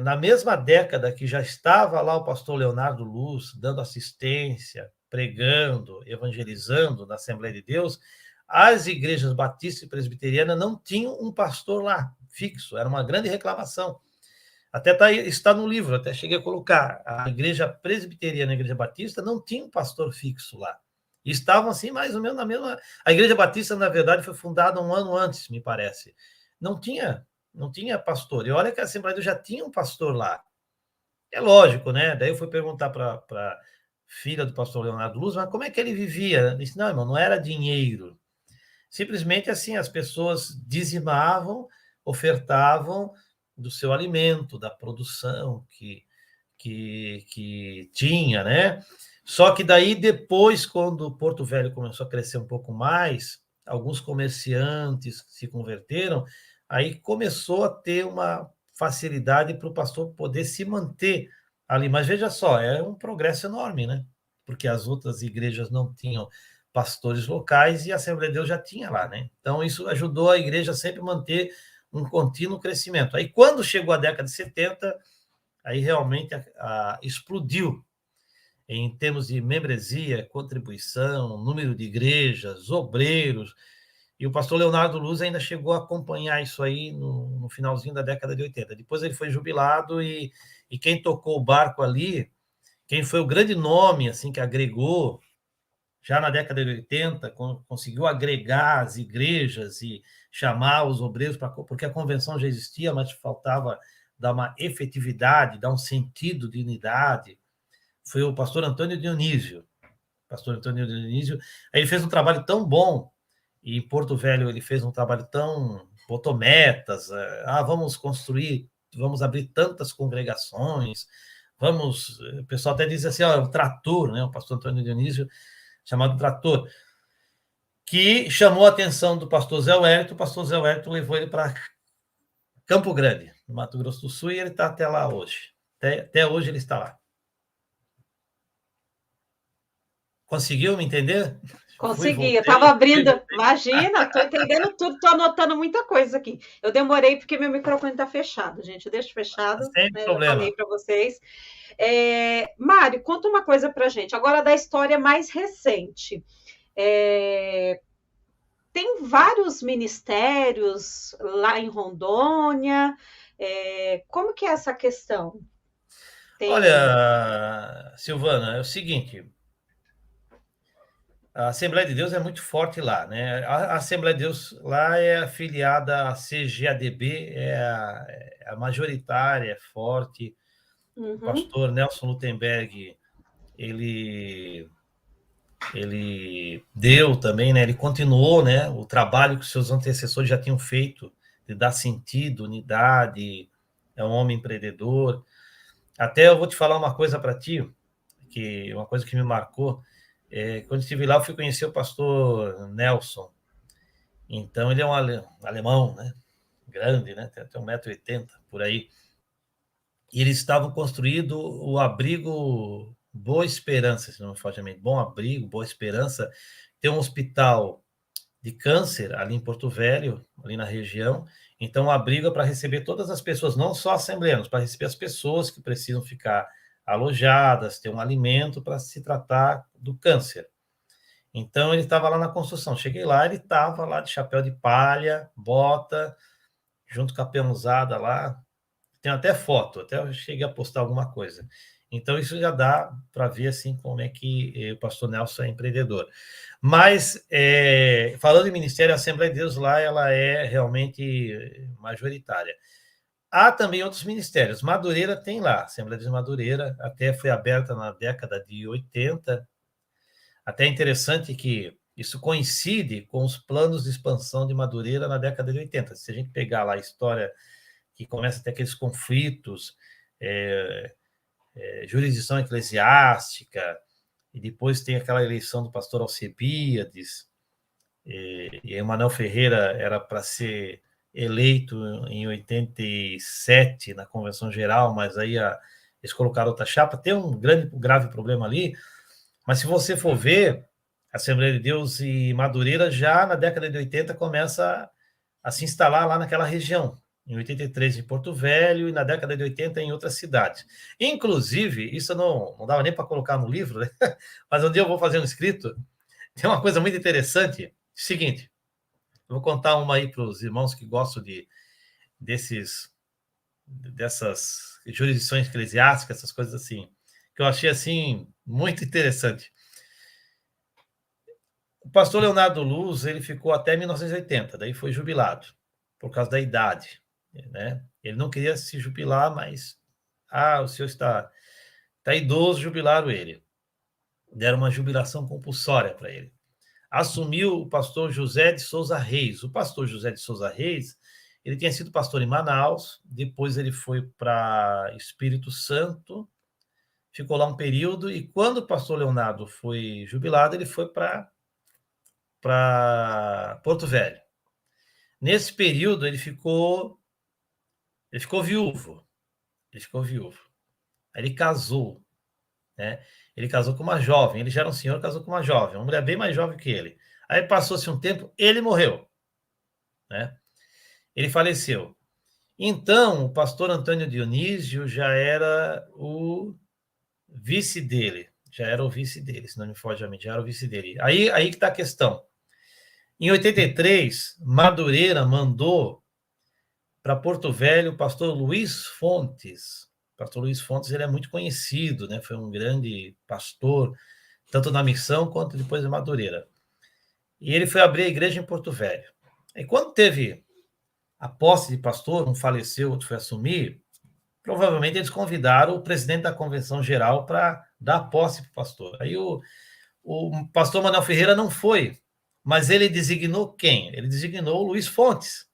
A: na mesma década que já estava lá o pastor Leonardo Luz, dando assistência, pregando, evangelizando na Assembleia de Deus, as igrejas batista e presbiteriana não tinham um pastor lá, fixo, era uma grande reclamação. Até está no livro, até cheguei a colocar, a igreja presbiteriana e a igreja batista não tinha um pastor fixo lá. E estavam assim, mais ou menos na mesma... A igreja batista, na verdade, foi fundada um ano antes, me parece. Não tinha pastor. E olha que a Assembleia de Deus já tinha um pastor lá. É lógico, né? Daí eu fui perguntar para filha do pastor Leonardo Luz, mas como é que ele vivia? Ele disse, não, irmão, não era dinheiro. Simplesmente assim, as pessoas dizimavam, ofertavam do seu alimento, da produção que tinha, né? Só que daí, depois, quando o Porto Velho começou a crescer um pouco mais, alguns comerciantes se converteram, aí começou a ter uma facilidade para o pastor poder se manter ali. Mas veja só, é um progresso enorme, né? Porque as outras igrejas não tinham pastores locais e a Assembleia de Deus já tinha lá, né? Então, isso ajudou a igreja sempre a manter um contínuo crescimento. Aí, quando chegou a década de 70, aí realmente explodiu em termos de membresia, contribuição, número de igrejas, obreiros, e o pastor Leonardo Luz ainda chegou a acompanhar isso aí no finalzinho da década de 80. Depois ele foi jubilado e quem tocou o barco ali, quem foi o grande nome assim que agregou, já na década de 80, conseguiu agregar as igrejas e chamar os obreiros, porque a convenção já existia, mas faltava dar uma efetividade, dar um sentido de unidade, foi o pastor Antônio Dionísio. Pastor Antônio Dionísio, ele fez um trabalho tão bom, e em Porto Velho ele fez um trabalho tão... botou metas, vamos construir, vamos abrir tantas congregações, vamos... O pessoal até diz assim, o trator, né? O pastor Antônio Dionísio, chamado trator, que chamou a atenção do pastor Zé Wellington, o pastor Zé Wellington levou ele para Campo Grande, no Mato Grosso do Sul, e ele está até lá hoje. Até hoje ele está lá. Conseguiu me entender?
B: Consegui, eu estava abrindo, imagina, estou entendendo tudo, estou anotando muita coisa aqui. Eu demorei porque meu microfone está fechado, gente, eu deixo fechado,
A: sem problema.
B: Já falei para vocês. Mário, conta uma coisa para a gente, agora da história mais recente. Tem vários ministérios lá em Rondônia, como que é essa questão?
A: Olha, Silvana, é o seguinte... A Assembleia de Deus é muito forte lá, né? A Assembleia de Deus lá é afiliada à CGADB, é a majoritária, é forte. Uhum. O pastor Nelson Lutemberg, ele deu também, né? Ele continuou, né? O trabalho que os seus antecessores já tinham feito, de dar sentido, unidade, é um homem empreendedor. Até eu vou te falar uma coisa para ti, uma coisa que me marcou. Quando estive lá, eu fui conhecer o pastor Nelson. Então, ele é um alemão, né? Grande, né? Tem até 1,80 m, por aí. E eles estavam construindo o abrigo Boa Esperança, se não me falha a mente. Bom Abrigo, Boa Esperança. Tem um hospital de câncer ali em Porto Velho, ali na região. Então, o abrigo é para receber todas as pessoas, não só assembleanos, para receber as pessoas que precisam ficar alojadas, ter um alimento para se tratar do câncer. Então, ele estava lá na construção. Cheguei lá, ele estava lá de chapéu de palha, bota, junto com a peãozada lá. Tem até foto, até eu cheguei a postar alguma coisa. Então, isso já dá para ver assim como é que o pastor Nelson é empreendedor. Mas, falando em ministério, a Assembleia de Deus lá, ela é realmente majoritária. Há também outros ministérios. Madureira tem lá, a Assembleia de Madureira, até foi aberta na década de 80. Até é interessante que isso coincide com os planos de expansão de Madureira na década de 80. Se a gente pegar lá a história que começa a ter aqueles conflitos, jurisdição eclesiástica, e depois tem aquela eleição do pastor Alcebiades, e Emanuel Ferreira era para ser eleito em 87 na Convenção Geral, mas aí eles colocaram outra chapa. Tem um grave problema ali, mas se você for ver, a Assembleia de Deus e Madureira já na década de 80 começa a se instalar lá naquela região, em 83 em Porto Velho e na década de 80 em outras cidades. Inclusive, isso não dava nem para colocar no livro, né? Mas um dia eu vou fazer um escrito. Tem uma coisa muito interessante, seguinte, eu vou contar uma aí para os irmãos que gostam dessas jurisdições eclesiásticas, essas coisas assim, que eu achei assim muito interessante. O pastor Leonardo Luz, ele ficou até 1980, daí foi jubilado, por causa da idade, né? Ele não queria se jubilar, mas o senhor está idoso, jubilaram ele. Deram uma jubilação compulsória para ele. Assumiu o pastor José de Souza Reis. O pastor José de Souza Reis, ele tinha sido pastor em Manaus, depois ele foi para Espírito Santo, ficou lá um período, e quando o pastor Leonardo foi jubilado, ele foi para Porto Velho. Nesse período, ele ficou viúvo. Aí ele casou, né? Ele casou com uma jovem, ele já era um senhor, casou com uma jovem, uma mulher bem mais jovem que ele. Aí passou-se um tempo, ele morreu, né? Ele faleceu. Então, o pastor Antônio Dionísio já era o vice dele, se não me foge a mente, já era o vice dele. Aí que está a questão. Em 83, Madureira mandou para Porto Velho o pastor Luiz Fontes pastor Luiz Fontes, ele é muito conhecido, né? Foi um grande pastor, tanto na missão quanto depois em Madureira. E ele foi abrir a igreja em Porto Velho. E quando teve a posse de pastor, um faleceu, outro foi assumir, provavelmente eles convidaram o presidente da convenção geral para dar posse para o pastor. Aí o pastor Manuel Ferreira não foi, mas ele designou quem? Ele designou o Luiz Fontes.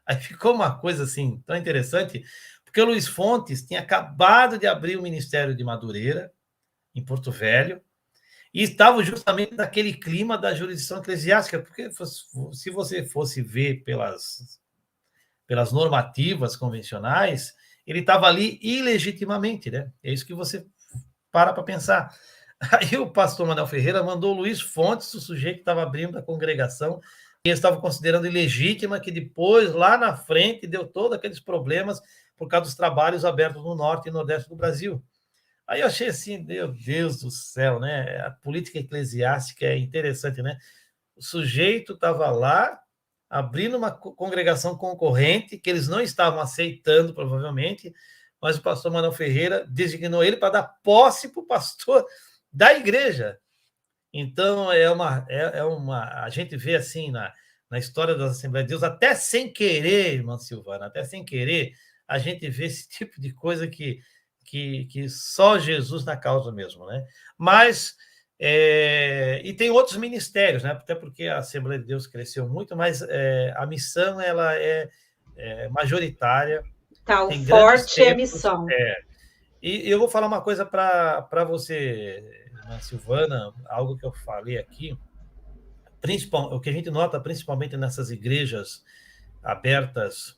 A: Aí ficou uma coisa assim tão interessante, porque o Luiz Fontes tinha acabado de abrir o Ministério de Madureira, em Porto Velho, e estava justamente naquele clima da jurisdição eclesiástica, porque se você fosse ver pelas normativas convencionais, ele estava ali ilegitimamente, né? É isso que você para pensar. Aí o pastor Manuel Ferreira mandou o Luiz Fontes, o sujeito que estava abrindo a congregação, e eles estavam considerando ilegítima, que depois, lá na frente, deu todos aqueles problemas por causa dos trabalhos abertos no norte e nordeste do Brasil. Aí eu achei assim, meu Deus do céu, né? A política eclesiástica é interessante, né? O sujeito estava lá, abrindo uma congregação concorrente, que eles não estavam aceitando, provavelmente, mas o pastor Manuel Ferreira designou ele para dar posse para o pastor da igreja. Então, a gente vê assim na história das Assembleias de Deus, até sem querer, irmã Silvana, até sem querer, a gente vê esse tipo de coisa que só Jesus na causa mesmo, né? Mas, e tem outros ministérios, né? Até porque a Assembleia de Deus cresceu muito, mas a missão, ela é majoritária.
B: Tá, o forte é a missão.
A: E eu vou falar uma coisa para você, irmã Silvana, algo que eu falei aqui, o que a gente nota principalmente nessas igrejas abertas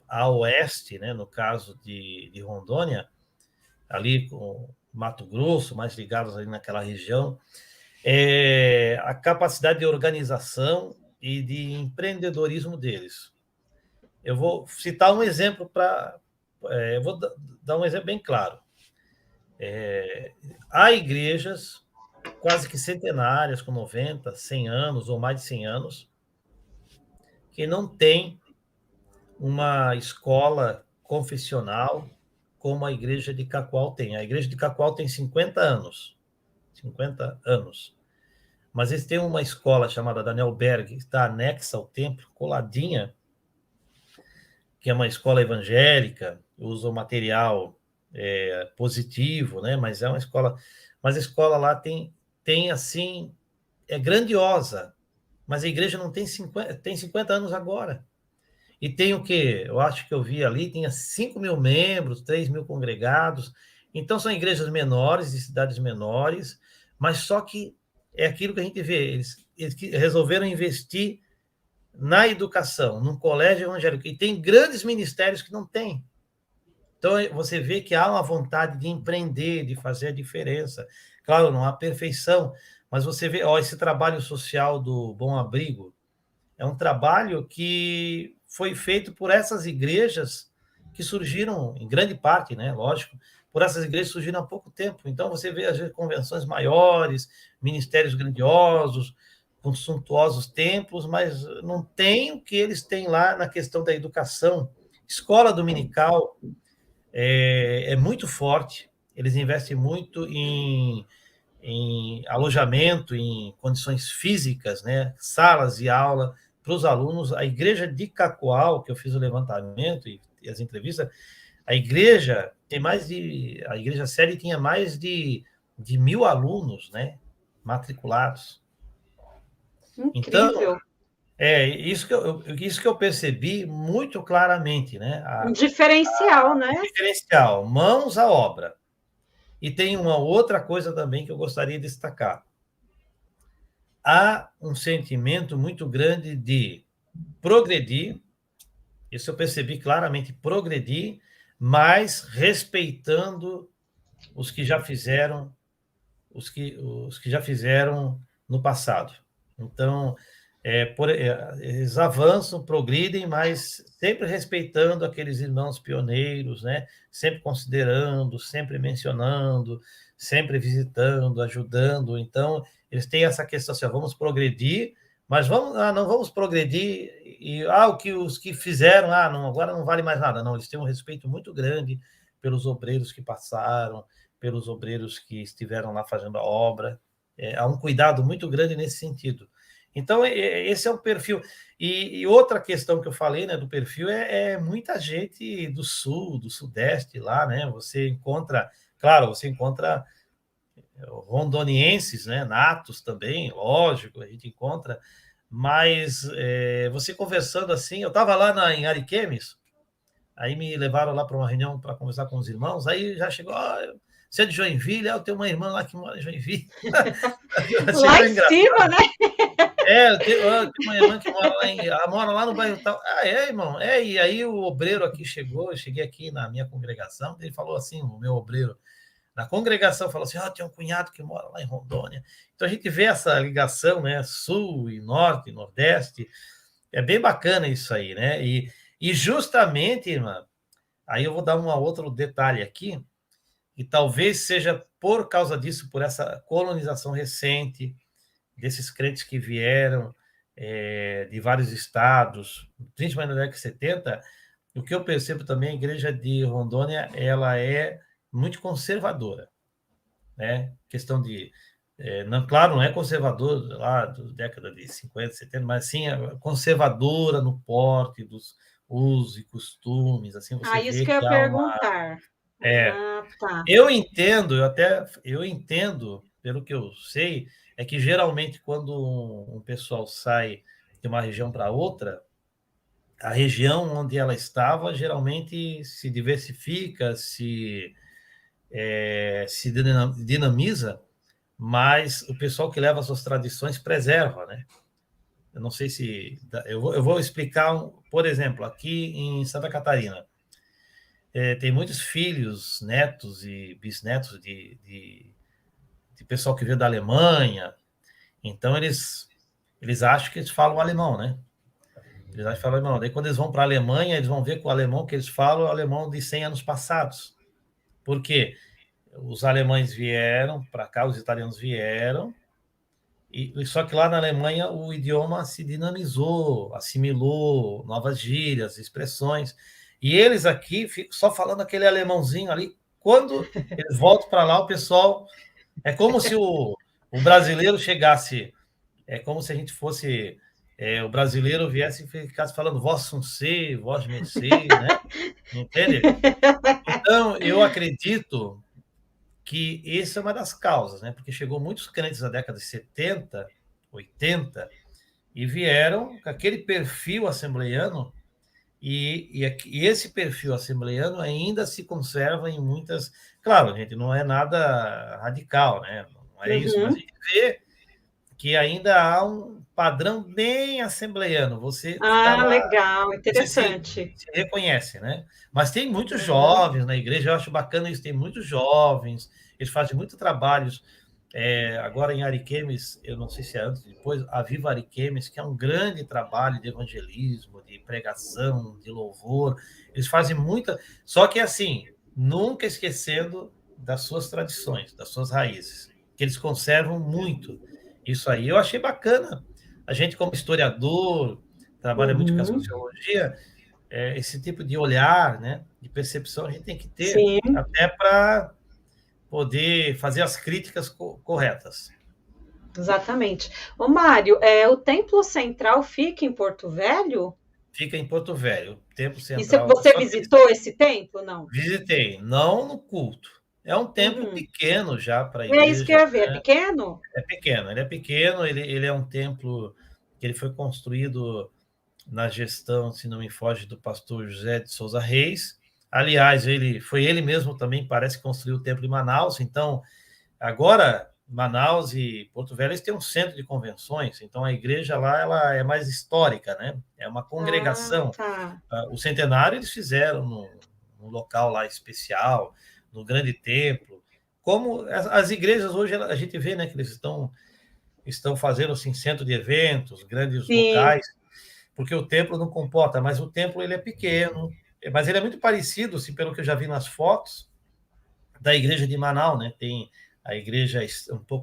A: a oeste, né, no caso de Rondônia, ali com Mato Grosso, mais ligados ali naquela região, a capacidade de organização e de empreendedorismo deles. Eu vou citar um exemplo eu vou dar um exemplo bem claro. Há igrejas quase que centenárias, com 90, 100 anos ou mais de 100 anos, que não tem uma escola confessional como a igreja de Cacoal tem. A igreja de Cacoal tem 50 anos. 50 anos. Mas eles têm uma escola chamada Daniel Berg, que está anexa ao templo, coladinha, que é uma escola evangélica, usa o material positivo, né? Mas é uma escola... Mas a escola lá tem assim, é grandiosa, mas a igreja não tem 50 anos agora. E tem o quê? Eu acho que eu vi ali, tinha 5 mil membros, 3 mil congregados. Então, são igrejas menores, de cidades menores, mas só que é aquilo que a gente vê. Eles resolveram investir na educação, num colégio evangélico. E tem grandes ministérios que não têm. Então, você vê que há uma vontade de empreender, de fazer a diferença. Claro, não há perfeição, mas você vê, esse trabalho social do Bom Abrigo é um trabalho que foi feito por essas igrejas que surgiram, em grande parte, né, lógico, por essas igrejas que surgiram há pouco tempo. Então, você vê, às vezes, convenções maiores, ministérios grandiosos, com suntuosos templos, mas não tem o que eles têm lá na questão da educação. Escola dominical é muito forte, eles investem muito em alojamento, em condições físicas, né, salas de aula para os alunos. A igreja de Cacoal, que eu fiz o levantamento e as entrevistas, a igreja sede tinha mais de 1.000 alunos, né, matriculados.
B: Incrível.
A: Então, isso que eu percebi muito claramente, né?
B: Um diferencial, né?
A: Diferencial, mãos à obra. E tem uma outra coisa também que eu gostaria de destacar. Há um sentimento muito grande de progredir, isso eu percebi claramente, progredir, mas respeitando os que já fizeram, os que já fizeram no passado. Então, eles avançam, progridem, mas sempre respeitando aqueles irmãos pioneiros, né? Sempre considerando, sempre mencionando, sempre visitando, ajudando. Então, eles têm essa questão assim, vamos progredir, mas não vamos progredir os que fizeram, não, agora não vale mais nada. Não, eles têm um respeito muito grande pelos obreiros que passaram, pelos obreiros que estiveram lá fazendo a obra. Há um cuidado muito grande nesse sentido. Então, esse é o perfil. E outra questão que eu falei, né, do perfil muita gente do sul, do sudeste lá, né? Você encontra rondonienses, né, natos também, lógico, a gente encontra, mas você conversando assim, eu estava lá em Ariquemes, aí me levaram lá para uma reunião para conversar com os irmãos, aí já chegou, você é de Joinville? Eu tenho uma irmã lá que mora em Joinville.
B: Lá em cima, né?
A: Eu tenho uma irmã que ela mora lá no bairro tal. Irmão? E aí o obreiro aqui chegou, eu cheguei aqui na minha congregação, ele falou assim, o meu obreiro, na congregação, falou assim, tem um cunhado que mora lá em Rondônia. Então a gente vê essa ligação, né, sul e norte, nordeste, é bem bacana isso aí, né? E justamente, irmã, aí eu vou dar um outro detalhe aqui, e talvez seja por causa disso, por essa colonização recente, desses crentes que vieram de vários estados, principalmente na década de 70, o que eu percebo também, a igreja de Rondônia, ela é muito conservadora, né? Questão de... claro, não é conservador lá da década de 50, 70, mas sim conservadora no porte dos usos e costumes, assim, você
B: isso
A: vê
B: que eu
A: que
B: ia
A: há uma...
B: perguntar. Tá.
A: Eu entendo, pelo que eu sei, é que geralmente quando um pessoal sai de uma região para outra, a região onde ela estava geralmente se diversifica, se dinamiza, mas o pessoal que leva as suas tradições preserva, né? Eu não sei se... Eu vou explicar, por exemplo, aqui em Santa Catarina, tem muitos filhos, netos e bisnetos de pessoal que veio da Alemanha, então eles acham que eles falam alemão, né? Eles acham que falam alemão. Daí, quando eles vão para a Alemanha, eles vão ver que o alemão que eles falam é o alemão de 100 anos passados. Por quê? Os alemães vieram para cá, os italianos vieram, só que lá na Alemanha o idioma se dinamizou, assimilou novas gírias, expressões, e eles aqui ficam só falando aquele alemãozinho ali. Quando eles voltam para lá, o pessoal... É como se o brasileiro chegasse... É como se a gente fosse... o brasileiro viesse e ficasse falando vossa sê, vós mercê, né? Entende? Então, eu acredito que essa é uma das causas, né? Porque chegou muitos crentes na década de 70, 80, e vieram com aquele perfil assembleiano, e esse perfil assembleiano ainda se conserva em muitas... Claro, gente, não é nada radical, né? Não é isso, mas a gente vê que ainda há um padrão bem assembleiano. Você tá lá,
B: legal, interessante.
A: Você se reconhece, né? Mas tem muitos jovens na igreja, eu acho bacana isso, tem muitos jovens, eles fazem muito trabalhos. Agora em Ariquemes, eu não sei se é antes ou depois, a Viva Ariquemes, que é um grande trabalho de evangelismo, de pregação, de louvor. Eles fazem muita... Só que, assim, nunca esquecendo das suas tradições, das suas raízes, que eles conservam muito. Isso aí eu achei bacana. A gente, como historiador, trabalha muito com a sociologia, esse tipo de olhar, né, de percepção, a gente tem que ter,
B: Sim.
A: até para poder fazer as críticas corretas.
B: Exatamente. Ô, Mário, o Templo Central fica em Porto Velho?
A: Fica em Porto Velho, o Templo Central.
B: E você visitou esse templo, não?
A: Visitei, não no culto. É um templo pequeno já para a igreja.
B: É isso que eu ia ver, é pequeno?
A: É pequeno, ele é pequeno, ele é um templo que ele foi construído na gestão, se não me foge, do pastor José de Souza Reis. Aliás, foi ele mesmo também, parece que construiu o templo em Manaus. Então, agora, Manaus e Porto Velho, eles têm um centro de convenções, então a igreja lá ela é mais histórica, né? É uma congregação.
B: Tá.
A: O centenário eles fizeram num local lá especial, no grande templo. Como as igrejas hoje, a gente vê, né, que eles estão fazendo assim, centro de eventos, grandes locais, porque o templo não comporta, mas o templo ele é pequeno, mas ele é muito parecido, assim, pelo que eu já vi nas fotos, da igreja de Manaus, né? Tem a igreja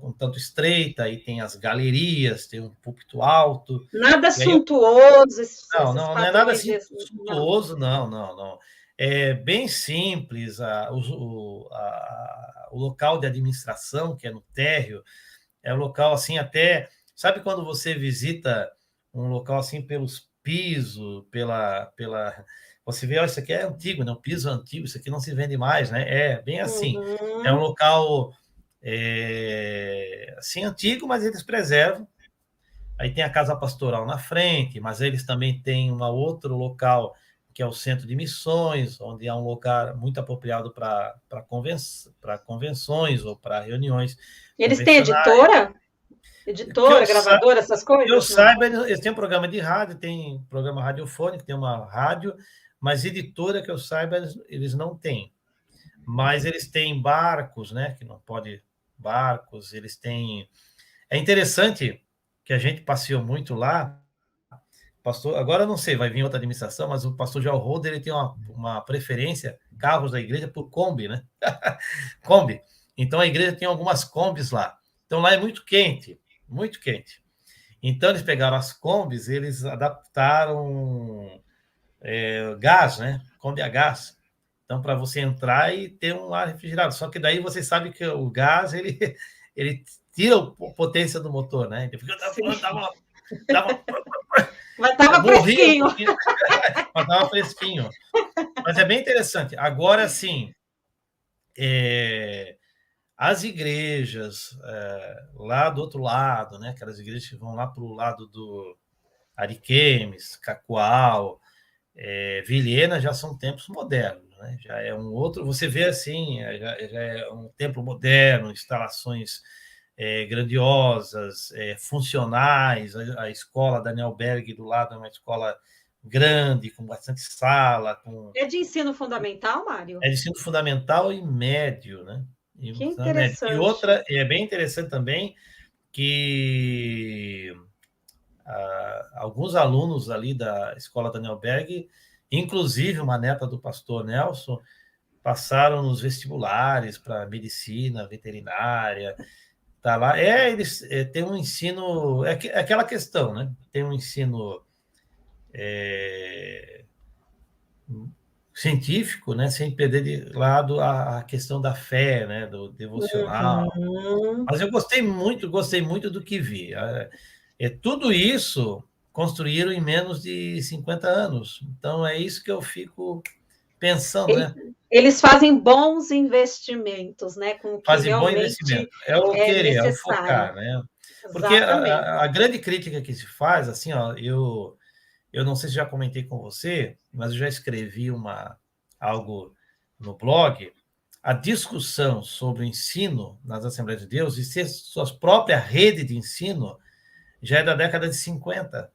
A: um tanto estreita, aí tem as galerias, tem um púlpito alto.
B: Nada suntuoso.
A: Não é nada assim suntuoso, não. é bem simples, o local de administração, que é no térreo, é um local assim até... Sabe quando você visita um local assim pelos pisos, você vê, ó, isso aqui é antigo, né? O piso é antigo, isso aqui não se vende mais, né? É bem assim. É um local assim antigo, mas eles preservam. Aí tem a casa pastoral na frente, mas eles também têm um outro local que é o centro de missões, onde é um lugar muito apropriado para convenções ou para reuniões
B: Eles têm
A: convencionais.
B: editora? Editora, gravadora, essas
A: Que eu
B: coisas? Não.
A: saiba, eles têm um programa de rádio, tem programa radiofônico, tem uma rádio, mas editora que eu saiba, eles não têm. Mas eles têm barcos, né? Que não pode barcos, eles têm. É interessante que a gente passeou muito lá. Pastor, agora eu não sei, vai vir outra administração, mas o pastor João Holder, ele tem uma preferência, carros da igreja, por Kombi, né? Kombi. Então a igreja tem algumas Kombis lá. Então lá é muito quente, muito quente. Então eles pegaram as Kombis, eles adaptaram gás, né? Kombi a gás. Então, para você entrar e ter um ar refrigerado. Só que daí você sabe que o gás, ele tira a potência do motor, né? Ele fica,
B: Mas estava fresquinho.
A: Mas estava fresquinho. Mas é bem interessante. Agora, sim, as igrejas lá do outro lado, né? Aquelas igrejas que vão lá para o lado do Ariquemes, Cacoal, Vilhena, já são tempos modernos, né? Já é um outro... Você vê assim, já é um templo moderno, instalações grandiosas, funcionais. A escola Daniel Berg do lado é uma escola grande, com bastante sala.
B: É de ensino fundamental, Mário?
A: É de ensino fundamental e médio, né?
B: Que interessante.
A: E outra, é bem interessante também, que alguns alunos ali da escola Daniel Berg, inclusive uma neta do pastor Nelson, passaram nos vestibulares para medicina, veterinária. Tá lá. Eles têm um ensino... É aquela questão, né? Tem um ensino científico, né? Sem perder de lado a questão da fé, né? Do devocional. Mas eu gostei muito do que vi. Tudo isso construíram em menos de 50 anos. Então, é isso que eu fico pensando, né?
B: Eles fazem bons investimentos, né? Com o que
A: Fazem bom
B: realmente
A: investimento. É o querer, é o
B: necessário.
A: focar, né? Porque a grande crítica que se faz, assim, ó, eu não sei se já comentei com você, mas eu já escrevi algo no blog. A discussão sobre o ensino nas Assembleias de Deus e ser sua própria rede de ensino já é da década de 50,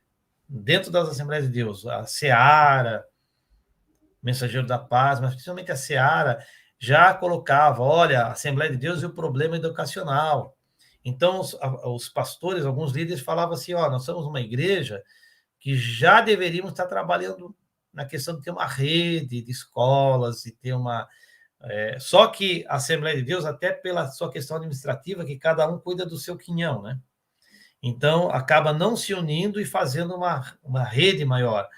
A: dentro das Assembleias de Deus. A Seara, Mensageiro da Paz, mas principalmente a Seara, já colocava, olha, a Assembleia de Deus e o problema educacional. Então, os pastores, alguns líderes falavam assim, ó, nós somos uma igreja que já deveríamos estar trabalhando na questão de ter uma rede de escolas e ter uma... só que a Assembleia de Deus, até pela sua questão administrativa, que cada um cuida do seu quinhão, né? Então, acaba não se unindo e fazendo uma rede maior.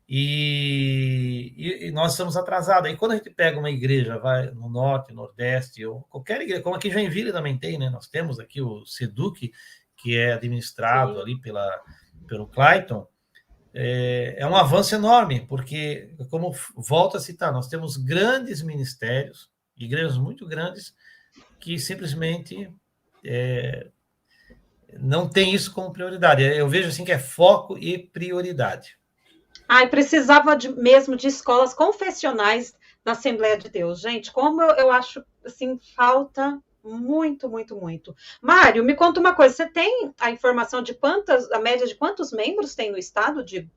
A: E nós estamos atrasados. Aí, quando a gente pega uma igreja, vai no norte, nordeste, ou qualquer igreja, como aqui em Joinville também tem, né? Nós temos aqui o SEDUC, que é administrado Sim. ali pelo Clayton. É um avanço enorme, porque, como volto a citar, nós temos grandes ministérios, igrejas muito grandes, que simplesmente não tem isso como prioridade. Eu vejo assim que é foco e prioridade.
B: Precisava mesmo de escolas confessionais na Assembleia de Deus. Gente, como eu acho, assim, falta muito, muito, muito. Mário, me conta uma coisa, você tem a informação de a média de quantos membros tem no estado de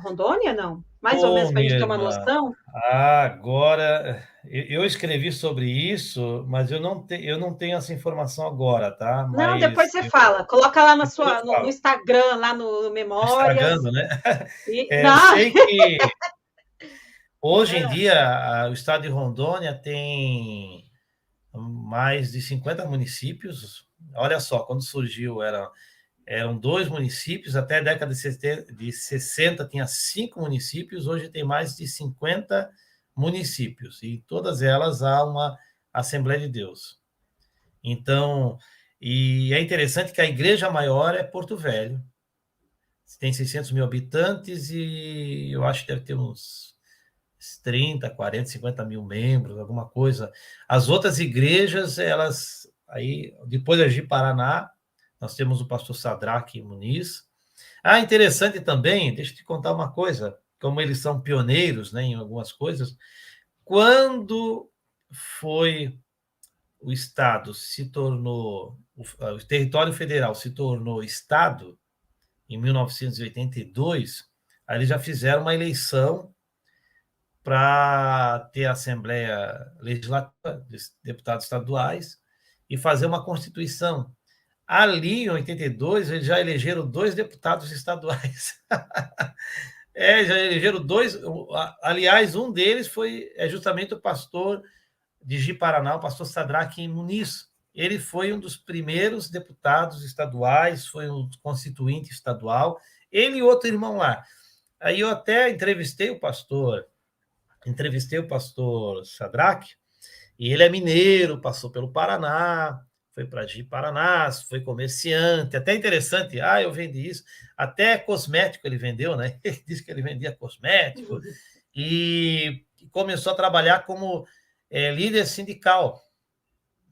B: Rondônia, não? Mais ou menos, para a gente ter uma noção?
A: Agora, eu escrevi sobre isso, mas eu não tenho essa informação agora, tá?
B: Não, depois você fala. Coloca lá no Instagram, lá no Memórias.
A: Instagram, né? Eu sei que hoje em dia o estado de Rondônia tem mais de 50 municípios. Olha só, quando surgiu, eram 2 municípios, até a década de 60 tinha 5 municípios, hoje tem mais de 50 municípios, e em todas elas há uma Assembleia de Deus. Então, e é interessante que a igreja maior é Porto Velho, tem 600 mil habitantes e eu acho que deve ter uns 30, 40, 50 mil membros, alguma coisa. As outras igrejas, elas, aí, depois de Paraná, nós temos o pastor Sadraque Muniz. Ah, interessante também, deixa eu te contar uma coisa, como eles são pioneiros, né, em algumas coisas, quando foi o Estado se tornou, o território federal se tornou Estado, em 1982, aí eles já fizeram uma eleição para ter a Assembleia Legislativa, deputados estaduais, e fazer uma Constituição. Ali, em 82, eles já elegeram 2 deputados estaduais. Já elegeram 2. Aliás, um deles é justamente o pastor de Ji-Paraná, o pastor Sadraque Muniz. Ele foi um dos primeiros deputados estaduais, foi um constituinte estadual, ele e outro irmão lá. Aí eu até entrevistei o pastor Sadraque, e ele é mineiro, passou pelo Paraná, foi para Ji-Paraná, foi comerciante, até interessante, eu vendi isso, até cosmético ele vendeu, né? Ele disse que ele vendia cosmético, e começou a trabalhar como líder sindical.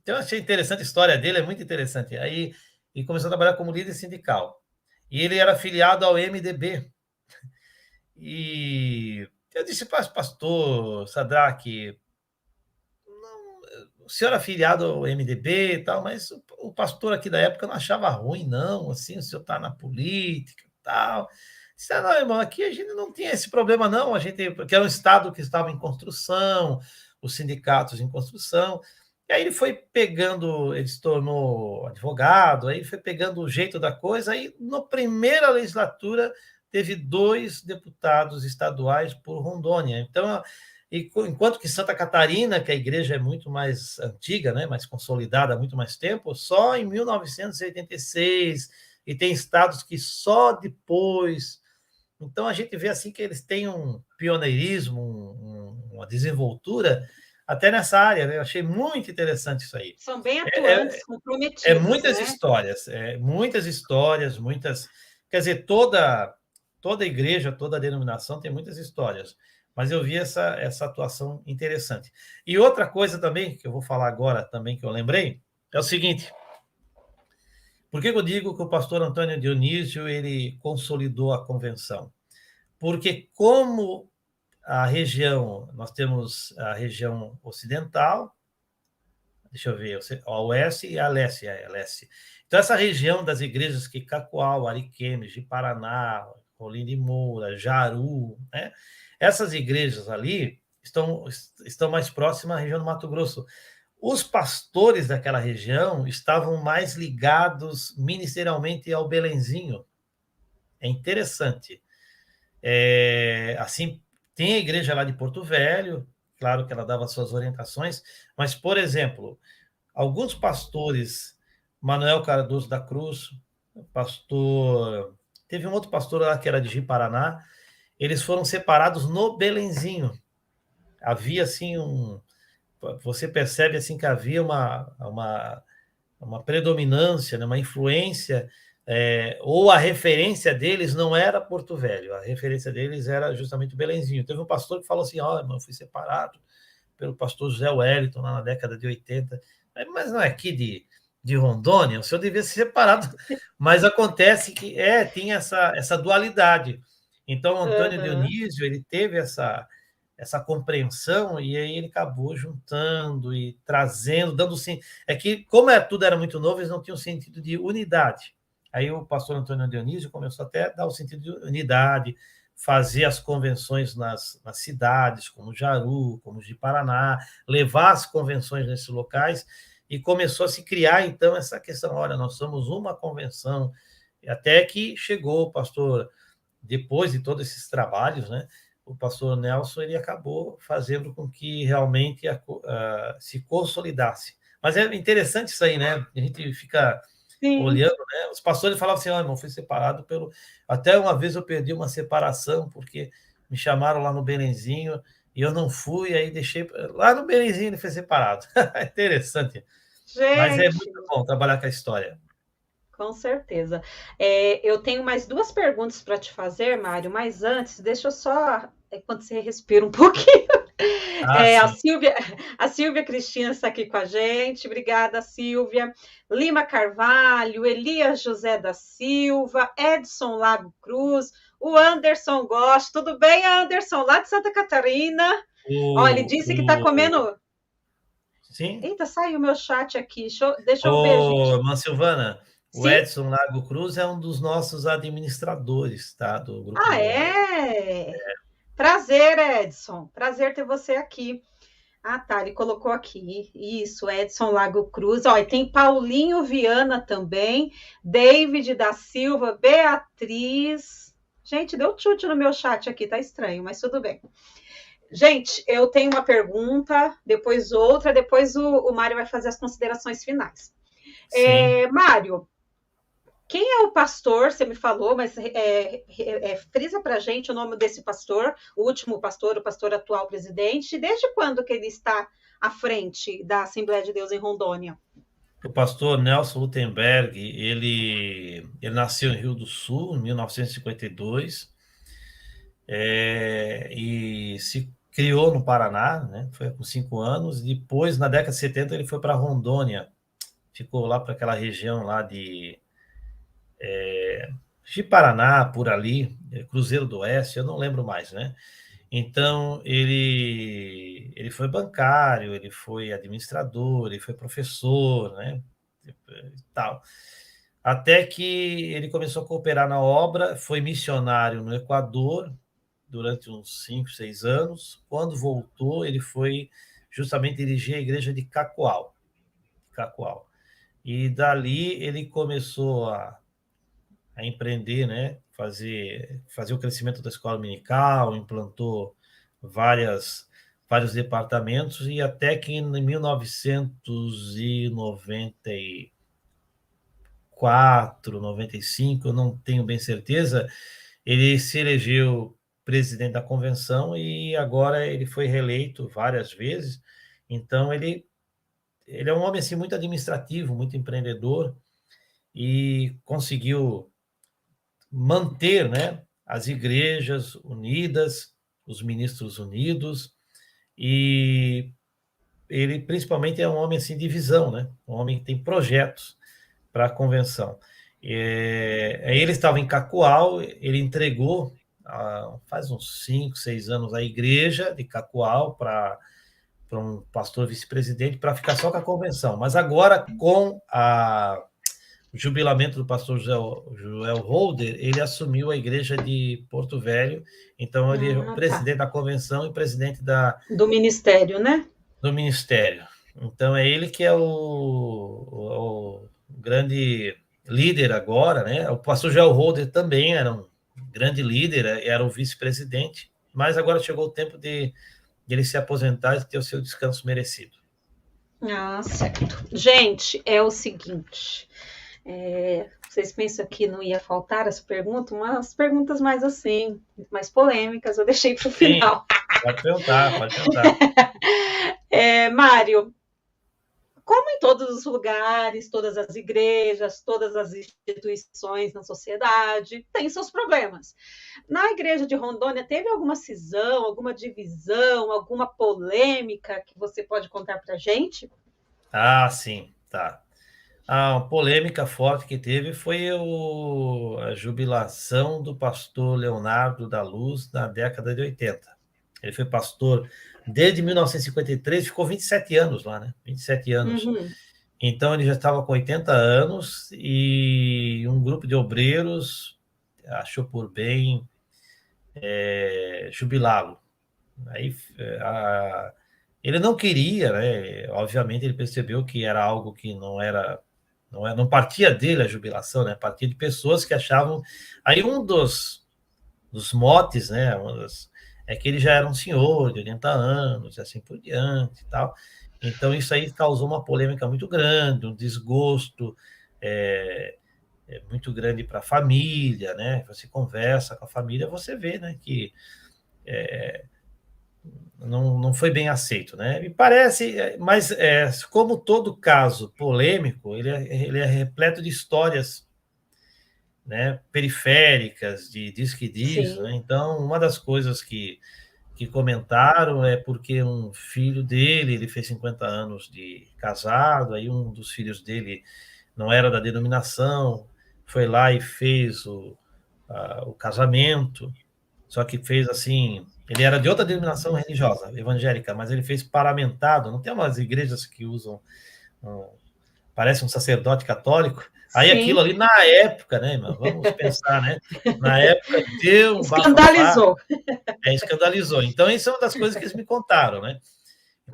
A: Então, eu achei interessante a história dele, é muito interessante. Aí, e começou a trabalhar como líder sindical. E ele era afiliado ao MDB. E eu disse para o pastor Sadraque, o senhor é afiliado ao MDB e tal, mas o pastor aqui da época não achava ruim, não, assim, o senhor está na política e tal. Disse, não, irmão, aqui a gente não tinha esse problema, não, porque era um Estado que estava em construção, os sindicatos em construção, e aí ele foi pegando, ele se tornou advogado, aí foi pegando o jeito da coisa, aí na primeira legislatura teve 2 deputados estaduais por Rondônia. Então, enquanto que Santa Catarina, que a igreja é muito mais antiga, né, mais consolidada há muito mais tempo, só em 1986, e tem estados que só depois. Então, a gente vê assim que eles têm um pioneirismo, uma desenvoltura até nessa área, né? Eu achei muito interessante isso aí.
B: São bem atuantes, comprometidos,
A: muitas
B: né?
A: histórias, muitas. Quer dizer, toda igreja, toda denominação tem muitas histórias, mas eu vi essa atuação interessante. E outra coisa também, que eu vou falar agora também, que eu lembrei, é o seguinte: por que eu digo que o pastor Antônio Dionísio ele consolidou a convenção? Porque como a região, nós temos a região ocidental, deixa eu ver, a oeste e a leste. Então, essa região das igrejas que Cacoal, Ariquemes, de Paraná, Rolim de Moura, Jaru, né? Essas igrejas ali estão mais próximas à região do Mato Grosso. Os pastores daquela região estavam mais ligados ministerialmente ao Belenzinho. É interessante. Assim, tem a igreja lá de Porto Velho, claro que ela dava suas orientações, mas, por exemplo, alguns pastores, Manuel Cardoso da Cruz, teve um outro pastor lá que era de Ji-Paraná, eles foram separados no Belenzinho. Havia, assim, você percebe, assim, que havia uma predominância, né, uma influência, ou a referência deles não era Porto Velho, a referência deles era justamente o Belenzinho. Teve um pastor que falou assim, eu fui separado pelo pastor José Wellington, lá na década de 80, mas não é aqui de Rondônia, o senhor devia ser separado, mas acontece que tinha essa dualidade. Então, Antônio Dionísio, ele teve essa compreensão, e aí ele acabou juntando e trazendo, dando sim. É que, como tudo era muito novo, eles não tinham sentido de unidade. Aí o pastor Antônio Dionísio começou até a dar o sentido de unidade, fazer as convenções nas cidades, como Jaru, como de Paraná, levar as convenções nesses locais, e começou a se criar, então, essa questão, olha, nós somos uma convenção, até que chegou o pastor, depois de todos esses trabalhos, né, o pastor Nelson, ele acabou fazendo com que realmente se consolidasse. Mas é interessante isso aí, né? A gente fica
B: Sim.
A: olhando, né? Os pastores falavam assim, irmão, fui separado pelo... Até uma vez eu perdi uma separação, porque me chamaram lá no Belenzinho, e eu não fui, aí deixei... Lá no Belenzinho ele foi separado. É interessante. Mas é
B: Gente,
A: muito bom trabalhar com a história.
B: com certeza. Eu tenho mais duas perguntas para te fazer, Mário, mas antes, deixa eu só, quando você respira um pouquinho.
A: Ah, sim.
B: A Silvia Cristina está aqui com a gente. Obrigada, Silvia. Lima Carvalho, Elias José da Silva, Edson Lago Cruz, o Anderson Gomes. Tudo bem, Anderson? Lá de Santa Catarina. Ó, ele disse que está comendo.
A: Sim.
B: Eita, saiu o meu chat aqui. Deixa eu ver, gente.
A: Ô, irmã Silvana, o
B: Sim?
A: Edson Lago Cruz é um dos nossos administradores, tá? Do Grupo
B: Ah,
A: Memória.
B: é? Prazer, Edson. Prazer ter você aqui. Ah, tá, ele colocou aqui. Isso, Edson Lago Cruz. Ó, e tem Paulinho Viana também, David da Silva, Beatriz. Gente, deu chute no meu chat aqui, tá estranho, mas tudo bem. Gente, eu tenho uma pergunta, depois outra, depois o Mário vai fazer as considerações finais.
A: Sim.
B: Mário, quem é o pastor? Você me falou, mas frisa para a gente o nome desse pastor, o último pastor, o pastor atual presidente. Desde quando que ele está à frente da Assembleia de Deus em Rondônia?
A: O pastor Nelson Lutemberg, ele nasceu em Rio do Sul, em 1952, e se criou no Paraná, né? Foi com 5 anos. Depois, na década de 70, ele foi para Rondônia, ficou lá para aquela região lá de Paraná, por ali, Cruzeiro do Oeste, eu não lembro mais, né? Então, ele foi bancário, ele foi administrador, ele foi professor, né? E tal. Até que ele começou a cooperar na obra, foi missionário no Equador durante uns 5, 6 anos. Quando voltou, ele foi justamente dirigir a igreja de Cacoal. Cacoal. E dali ele começou a empreender, né? Fazer o crescimento da escola dominical, implantou vários departamentos, e até que em 1994, 95, eu não tenho bem certeza, ele se elegeu presidente da convenção e agora ele foi reeleito várias vezes. Então ele é um homem assim muito administrativo, muito empreendedor, e conseguiu manter, né, as igrejas unidas, os ministros unidos, e ele principalmente é um homem assim de visão, né? Um homem que tem projetos para a convenção. Ele estava em Cacoal, ele entregou faz uns 5, 6 anos a igreja de Cacoal para um pastor vice-presidente para ficar só com a convenção. Mas agora, com o jubilamento do pastor Joel Holder, ele assumiu a igreja de Porto Velho, então ele é o
B: Tá.
A: presidente da convenção e presidente
B: Do ministério, né?
A: do ministério. Então é ele que é o grande líder agora, né? O pastor Joel Holder também era um grande líder, era o vice-presidente, mas agora chegou o tempo de ele se aposentar e ter o seu descanso merecido.
B: Ah, certo. Gente, é o seguinte. Vocês pensam que não ia faltar as perguntas? Umas perguntas mais assim, mais polêmicas, eu deixei para o
A: Sim,
B: final.
A: pode perguntar, pode perguntar.
B: Mário, como em todos os lugares, todas as igrejas, todas as instituições na sociedade, tem seus problemas. Na igreja de Rondônia, teve alguma cisão, alguma divisão, alguma polêmica que você pode contar para a gente?
A: Ah, sim, tá. A polêmica forte que teve foi a jubilação do pastor Leonardo da Luz na década de 80. Ele foi pastor desde 1953, ficou 27 anos lá, né? 27 anos.
B: Uhum.
A: Então ele já estava com 80 anos e um grupo de obreiros achou por bem jubilá-lo. Aí ele não queria, né? Obviamente ele percebeu que era algo que não partia dele a jubilação, né? Partia de pessoas que achavam. Aí um dos motes, né? É que ele já era um senhor de 80 anos, e assim por diante e tal. Então isso aí causou uma polêmica muito grande, um desgosto. é muito grande para a família, né? Você conversa com a família, você vê, né, que não foi bem aceito, né? Me parece, mas como todo caso polêmico, ele é repleto de histórias, né, periféricas, de diz que diz, né?
B: Sim.
A: Então, uma das coisas que comentaram é porque um filho dele, ele fez 50 anos de casado, aí um dos filhos dele não era da denominação, foi lá e fez o casamento, só que fez assim, ele era de outra denominação religiosa, evangélica, mas ele fez paramentado, não tem umas igrejas que usam, parece um sacerdote católico, aí aquilo
B: Sim.
A: ali na época, né, irmão, vamos pensar, né, na época deu um bafafá,
B: Escandalizou.
A: escandalizou. Então, isso é uma das coisas que eles me contaram, né?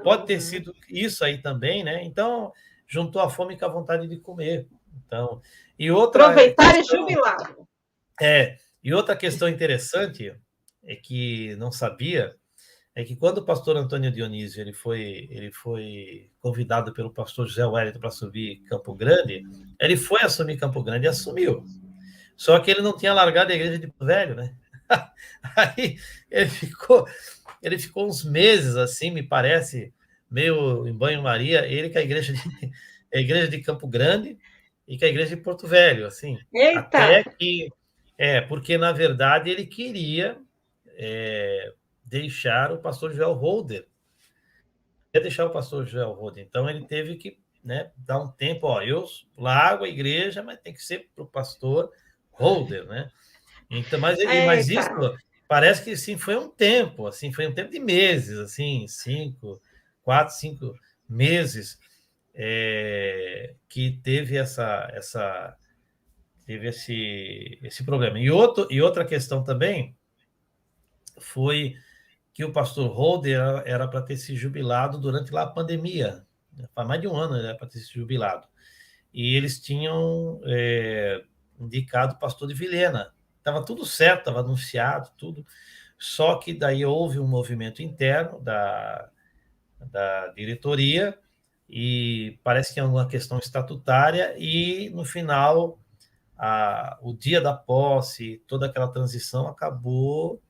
A: Pode ter
B: Uhum.
A: sido isso aí também, né? Então, juntou a fome com a vontade de comer. Então, e outra
B: Aproveitar e
A: questão,
B: jubilar.
A: e outra questão interessante é que não sabia é que quando o pastor Antônio Dionísio ele foi convidado pelo pastor José Wellington para subir Campo Grande, ele foi assumir Campo Grande e assumiu. Só que ele não tinha largado a igreja de Porto Velho, né? Aí ele ficou uns meses assim, me parece, meio em banho-maria, ele com a igreja de Campo Grande e com a igreja de Porto Velho, assim,
B: Eita!
A: até que, porque na verdade ele queria deixar o pastor Joel Holder, deixar o pastor Joel Holder, então ele teve que, né, dar um tempo, ó, eu largo a igreja, mas tem que ser para o pastor Holder, né? Então, mas isso
B: Eita!
A: parece que sim, foi um tempo, assim, foi um tempo de meses, assim, 5 meses, que teve esse problema. E outra questão também foi que o pastor Holder era para ter se jubilado durante lá a pandemia, né? Faz mais de um ano ele era para ter se jubilado. E eles tinham indicado o pastor de Vilhena. Estava tudo certo, estava anunciado, tudo. Só que daí houve um movimento interno da diretoria e parece que é uma questão estatutária e, no final, o dia da posse, toda aquela transição acabou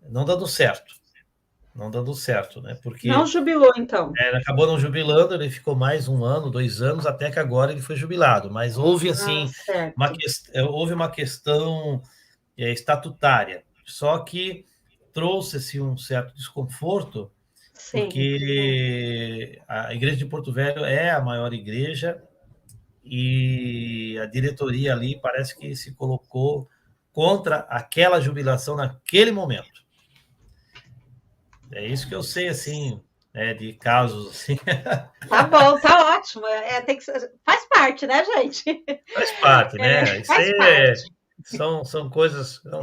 A: não dando certo. Não dando certo, né?
B: Não
A: Porque
B: jubilou, então.
A: ele acabou não jubilando, ele ficou mais 1 ano, 2 anos, até que agora ele foi jubilado. Mas houve,
B: Ah,
A: assim,
B: certo.
A: houve uma questão estatutária. Só que trouxe-se um certo desconforto,
B: Sim.
A: porque a igreja de Porto Velho é a maior igreja e a diretoria ali parece que se colocou contra aquela jubilação naquele momento. É isso que eu sei, assim, de casos assim.
B: Tá bom, tá ótimo. Tem que faz parte, né, gente?
A: Faz parte, né? Isso
B: Faz
A: aí
B: parte.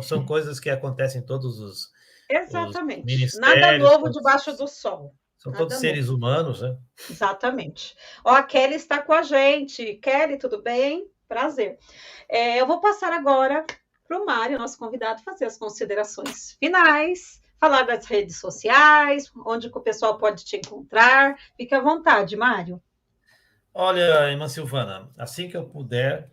A: são coisas que acontecem em todos os
B: Exatamente. Nada
A: ministérios,
B: novo debaixo do sol.
A: são todos
B: Nada novo.
A: seres humanos, né?
B: Exatamente. Ó, a Kelly está com a gente. Kelly, tudo bem? Prazer. Eu vou passar agora para o Mário, nosso convidado, fazer as considerações finais, falar das redes sociais, onde o pessoal pode te encontrar. Fique à vontade, Mário.
A: Olha, irmã Silvana, assim que eu puder,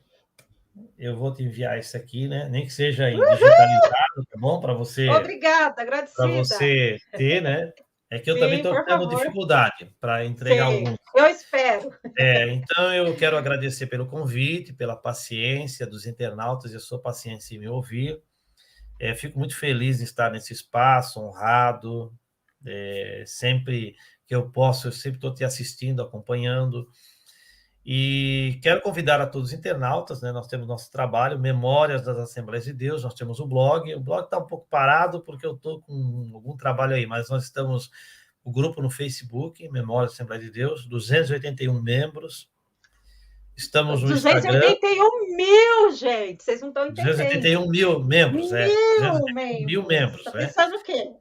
A: eu vou te enviar isso aqui, né? Nem que seja em digitalizado, tá bom? Para você,
B: Obrigada,
A: para
B: agradecida.
A: você ter, né? É que eu também
B: Sim,
A: estou
B: por
A: tendo
B: favor.
A: dificuldade para entregar
B: Sim,
A: alguns.
B: eu espero.
A: Então, eu quero agradecer pelo convite, pela paciência dos internautas e a sua paciência em me ouvir. Fico muito feliz de estar nesse espaço, honrado. Sempre que eu posso, eu sempre estou te assistindo, acompanhando. E quero convidar a todos os internautas, né? Nós temos nosso trabalho, Memórias das Assembleias de Deus, nós temos o blog. O blog está um pouco parado porque eu estou com algum trabalho aí, mas nós estamos o grupo no Facebook, Memórias da Assembleia de Deus, 281 membros. Estamos no Instagram,
B: 281.000, gente. Vocês não estão entendendo.
A: 281 mil membros,
B: 1.000
A: 281 mil
B: membros. Tá
A: membros, né?
B: pensando o quê?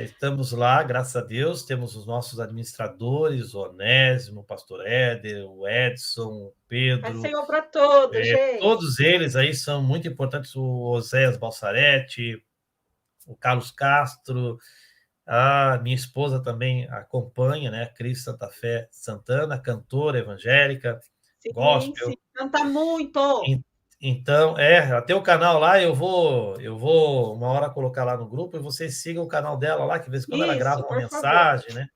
A: Estamos lá, graças a Deus, temos os nossos administradores, o Onésimo, o pastor Éder, o Edson, o
B: É
A: Pedro,
B: Senhor para todos, gente.
A: todos eles aí são muito importantes, o Oséias Balsaretti, o Carlos Castro, a minha esposa também acompanha, né, a Cris Santa Fé Santana, cantora evangélica, gospel.
B: Sim, canta muito.
A: Então, até o canal lá, eu vou uma hora colocar lá no grupo e vocês sigam o canal dela lá, que de vez em quando ela grava uma mensagem, né?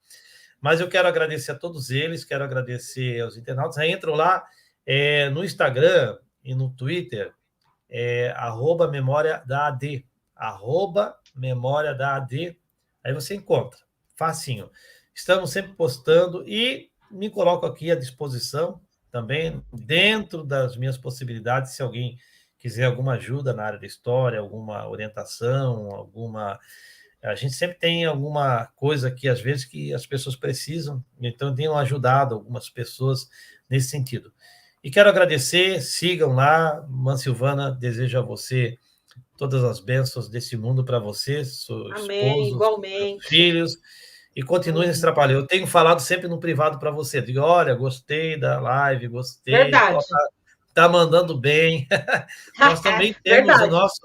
A: Mas eu quero agradecer a todos eles, quero agradecer aos internautas. Aí entram lá no Instagram e no Twitter, @memória da AD, @memória da AD. Aí você encontra, facinho. Estamos sempre postando e me coloco aqui à disposição também, dentro das minhas possibilidades, se alguém quiser alguma ajuda na área da história, alguma orientação, a gente sempre tem alguma coisa que, às vezes, que as pessoas precisam, então eu tenho ajudado algumas pessoas nesse sentido. E quero agradecer, sigam lá, Mãe Silvana, desejo a você todas as bênçãos desse mundo para você, seu
B: Amém,
A: esposo,
B: igualmente.
A: seus filhos, e continue nesse trabalho. Eu tenho falado sempre no privado para você, digo, olha, gostei da live, gostei,
B: Verdade.
A: tá mandando bem. Nós também temos o nosso,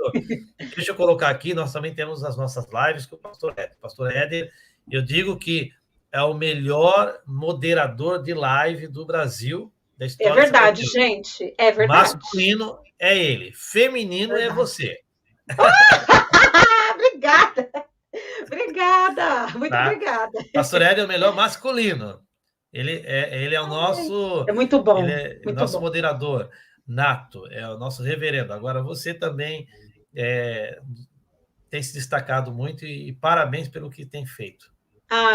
A: deixa eu colocar aqui, nós também temos as nossas lives com o pastor Éder. Pastor Éder, eu digo que é o melhor moderador de live do Brasil, da história.
B: É verdade, gente, é verdade.
A: Masculino é ele, feminino é você.
B: Obrigada! Obrigada! Muito obrigada.
A: Pastor Éder é o melhor masculino. Ele é o nosso...
B: É muito bom.
A: Ele é o nosso moderador nato, é o nosso reverendo. Agora, você também tem se destacado muito e parabéns pelo que tem feito.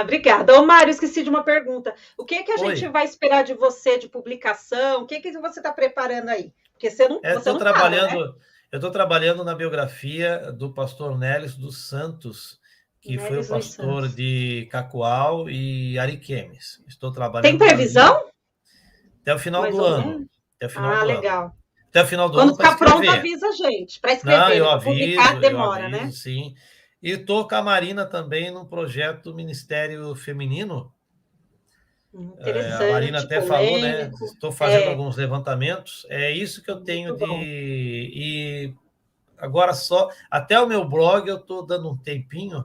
B: Obrigada. Ô, Mário, esqueci de uma pergunta. O que a gente vai esperar de você de publicação? O que você está preparando aí? Porque você não
A: trabalhando,
B: fala, né?
A: Eu estou trabalhando na biografia do pastor Nélis dos Santos, que foi o pastor de Cacoal e Ariquemes. Estou trabalhando.
B: Tem previsão?
A: Até o final do ano. Até o final do
B: legal.
A: ano. Até o final do ano.
B: Quando ficar pronto, avisa a gente. Para escrever,
A: não, eu aviso,
B: publicar demora,
A: eu aviso,
B: né?
A: Sim. E estou com a Marina também no projeto Ministério Feminino.
B: Interessante.
A: A Marina até falou, né? Estou fazendo alguns levantamentos. É isso que eu tenho E agora só. Até o meu blog eu estou dando um tempinho.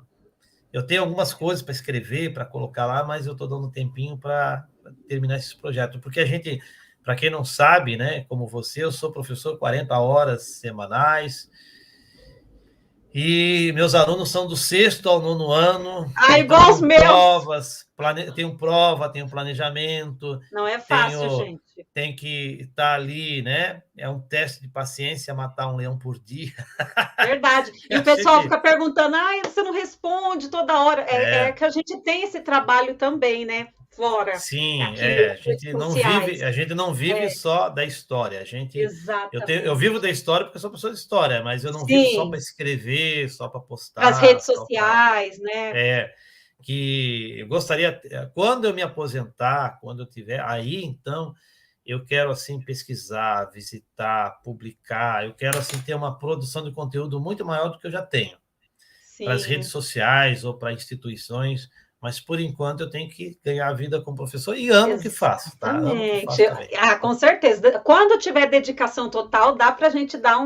A: Eu tenho algumas coisas para escrever, para colocar lá, mas eu estou dando um tempinho para terminar esse projeto. Porque a gente, para quem não sabe, né, como você, eu sou professor 40 horas semanais. E meus alunos são do 6º ao 9º ano.
B: Igual os meus!
A: Tenho prova, tenho planejamento.
B: Não é fácil, gente.
A: Tem que estar ali, né? É um teste de paciência matar um leão por dia.
B: Verdade. E o pessoal fica perguntando, você não responde toda hora. É que a gente tem esse trabalho também, né? Fora.
A: Sim, a gente não vive só da história. Eu vivo da história porque eu sou pessoa de história, mas eu não vivo só para escrever, só para postar.
B: As redes sociais, né?
A: Que eu gostaria, quando eu me aposentar, quando eu tiver, aí então eu quero assim pesquisar, visitar, publicar, eu quero assim ter uma produção de conteúdo muito maior do que eu já tenho. Para as redes sociais ou para instituições. Mas, por enquanto, eu tenho que ganhar a vida como professor e amo o que faço, tá? Amo o que faço também.
B: Com certeza. Quando tiver dedicação total, dá para a gente dar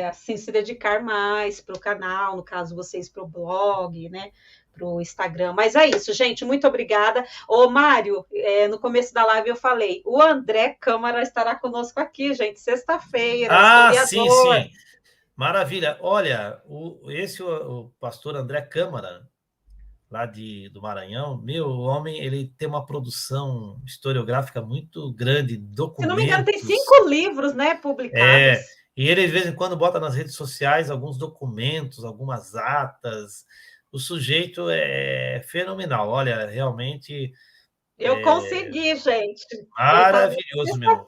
B: assim, se dedicar mais para o canal, no caso, vocês para o blog, né? Para o Instagram. Mas é isso, gente. Muito obrigada. Ô, Mário, no começo da live eu falei, o André Câmara estará conosco aqui, gente, sexta-feira.
A: Sim. Maravilha. Olha, o pastor André Câmara, lá do Maranhão, o homem, ele tem uma produção historiográfica muito grande, documentos.
B: Se não me engano, tem 5 livros, né, publicados.
A: E ele, de vez em quando, bota nas redes sociais alguns documentos, algumas atas. O sujeito é fenomenal. Olha, realmente...
B: Eu consegui, gente.
A: Maravilhoso mesmo.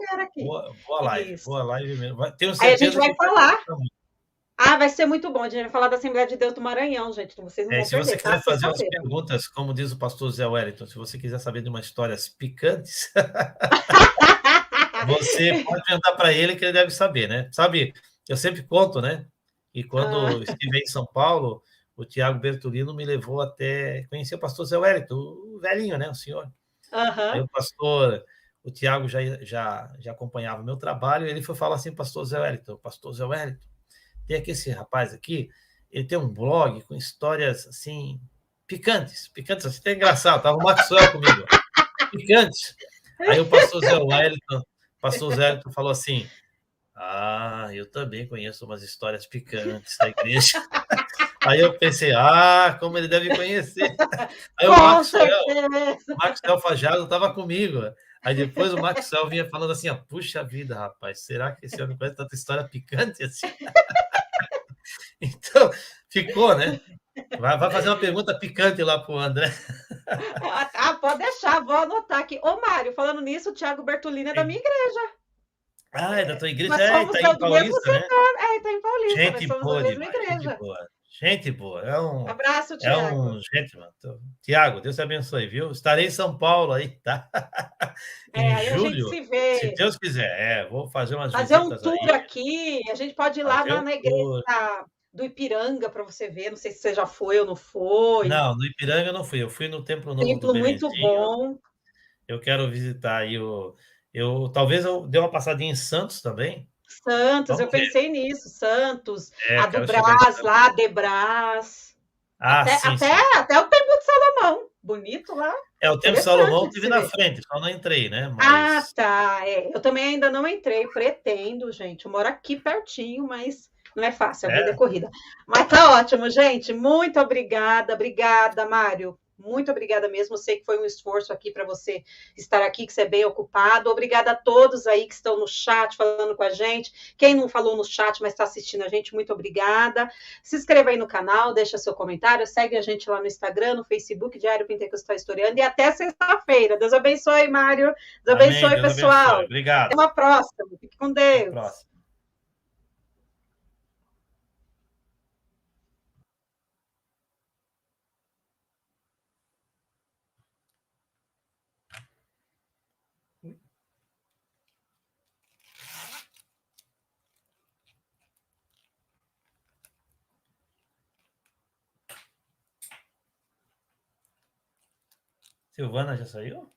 A: Boa live mesmo. Tenho certeza.
B: Aí a gente vai falar. Vai ser muito bom. A gente vai falar da Assembleia de Deus do Maranhão, gente. Vocês não vão
A: se você quiser fazer umas perguntas, como diz o pastor Zé Wellington, se você quiser saber de umas histórias picantes, você pode perguntar para ele que ele deve saber, né? Sabe, eu sempre conto, né? E quando estive em São Paulo, o Tiago Bertolino me levou até conhecer o pastor Zé Wellington, o velhinho, né? O senhor. Aí o Tiago já acompanhava o meu trabalho, e ele foi falar assim, pastor Zé Wellington, tem aqui esse rapaz aqui, ele tem um blog com histórias, assim, picantes, assim, até engraçado, estava o Maxwell comigo, picantes. Aí o pastor Zé Wellington pastor Zé falou assim: ah, eu também conheço umas histórias picantes da igreja. Aí eu pensei, como ele deve conhecer. Aí o
B: Com
A: Maxwell Fajardo estava comigo. Aí depois o Maxwell vinha falando assim, puxa vida, rapaz, será que esse homem conhece tanta história picante assim? Então, ficou, né? Vai fazer uma pergunta picante lá pro André.
B: Pode deixar, vou anotar aqui. Ô, Mário, falando nisso, o Thiago Bertolini é da minha igreja.
A: É da tua igreja?
B: Nós somos
A: Tá em
B: do mesmo
A: Paulista, né?
B: setor. Tá em Paulista, nós
A: Gente
B: somos da
A: boa
B: mesma
A: demais, gente
B: igreja.
A: boa. Gente boa.
B: Abraço, Thiago.
A: Gente, mano. Tiago, Deus te abençoe, viu? Estarei em São Paulo aí, tá? Em
B: Aí a gente
A: julho,
B: se
A: se
B: vê.
A: Deus quiser. Vou fazer umas
B: Fazer um
A: visitas
B: tour
A: aí.
B: aqui. A gente pode ir lá
A: Fazer um
B: na igreja
A: tour.
B: do Ipiranga para você ver. Não sei se você já foi ou não foi.
A: Não, no Ipiranga eu não fui. Eu fui no Templo Novo do
B: Templo muito
A: Belenzinho.
B: bom.
A: Eu quero visitar aí talvez eu dê uma passadinha em Santos também.
B: Santos, eu
A: Vamos ver.
B: pensei nisso. Santos, a do
A: Quero chegar em
B: Brás
A: Santos.
B: lá, Debras. Até,
A: Sim,
B: até,
A: sim.
B: até o Templo de Salomão. Bonito lá.
A: O Templo de
B: Interessante
A: Salomão
B: de
A: tive
B: se
A: na
B: ver.
A: frente, só não entrei, né?
B: Ah,
A: Mas
B: tá. Eu também ainda não entrei, pretendo, gente. Eu moro aqui pertinho, mas não é fácil, a vida é
A: é,
B: corrida. Mas tá ótimo, gente. Muito obrigada. Obrigada, Mário. Muito obrigada mesmo. Eu sei que foi um esforço aqui para você estar aqui, que você é bem ocupado. Obrigada a todos aí que estão no chat falando com a gente. Quem não falou no chat, mas está assistindo a gente, muito obrigada. Se inscreva aí no canal, deixa seu comentário, segue a gente lá no Instagram, no Facebook, Diário Pentecostal Historiando. E até sexta-feira. Deus abençoe, Mário. Deus
A: amém,
B: abençoe,
A: Deus abençoe.
B: pessoal. Até
A: Obrigado.
B: uma próxima. Fique com
A: Até a
B: Deus.
A: próxima. Silvana já saiu?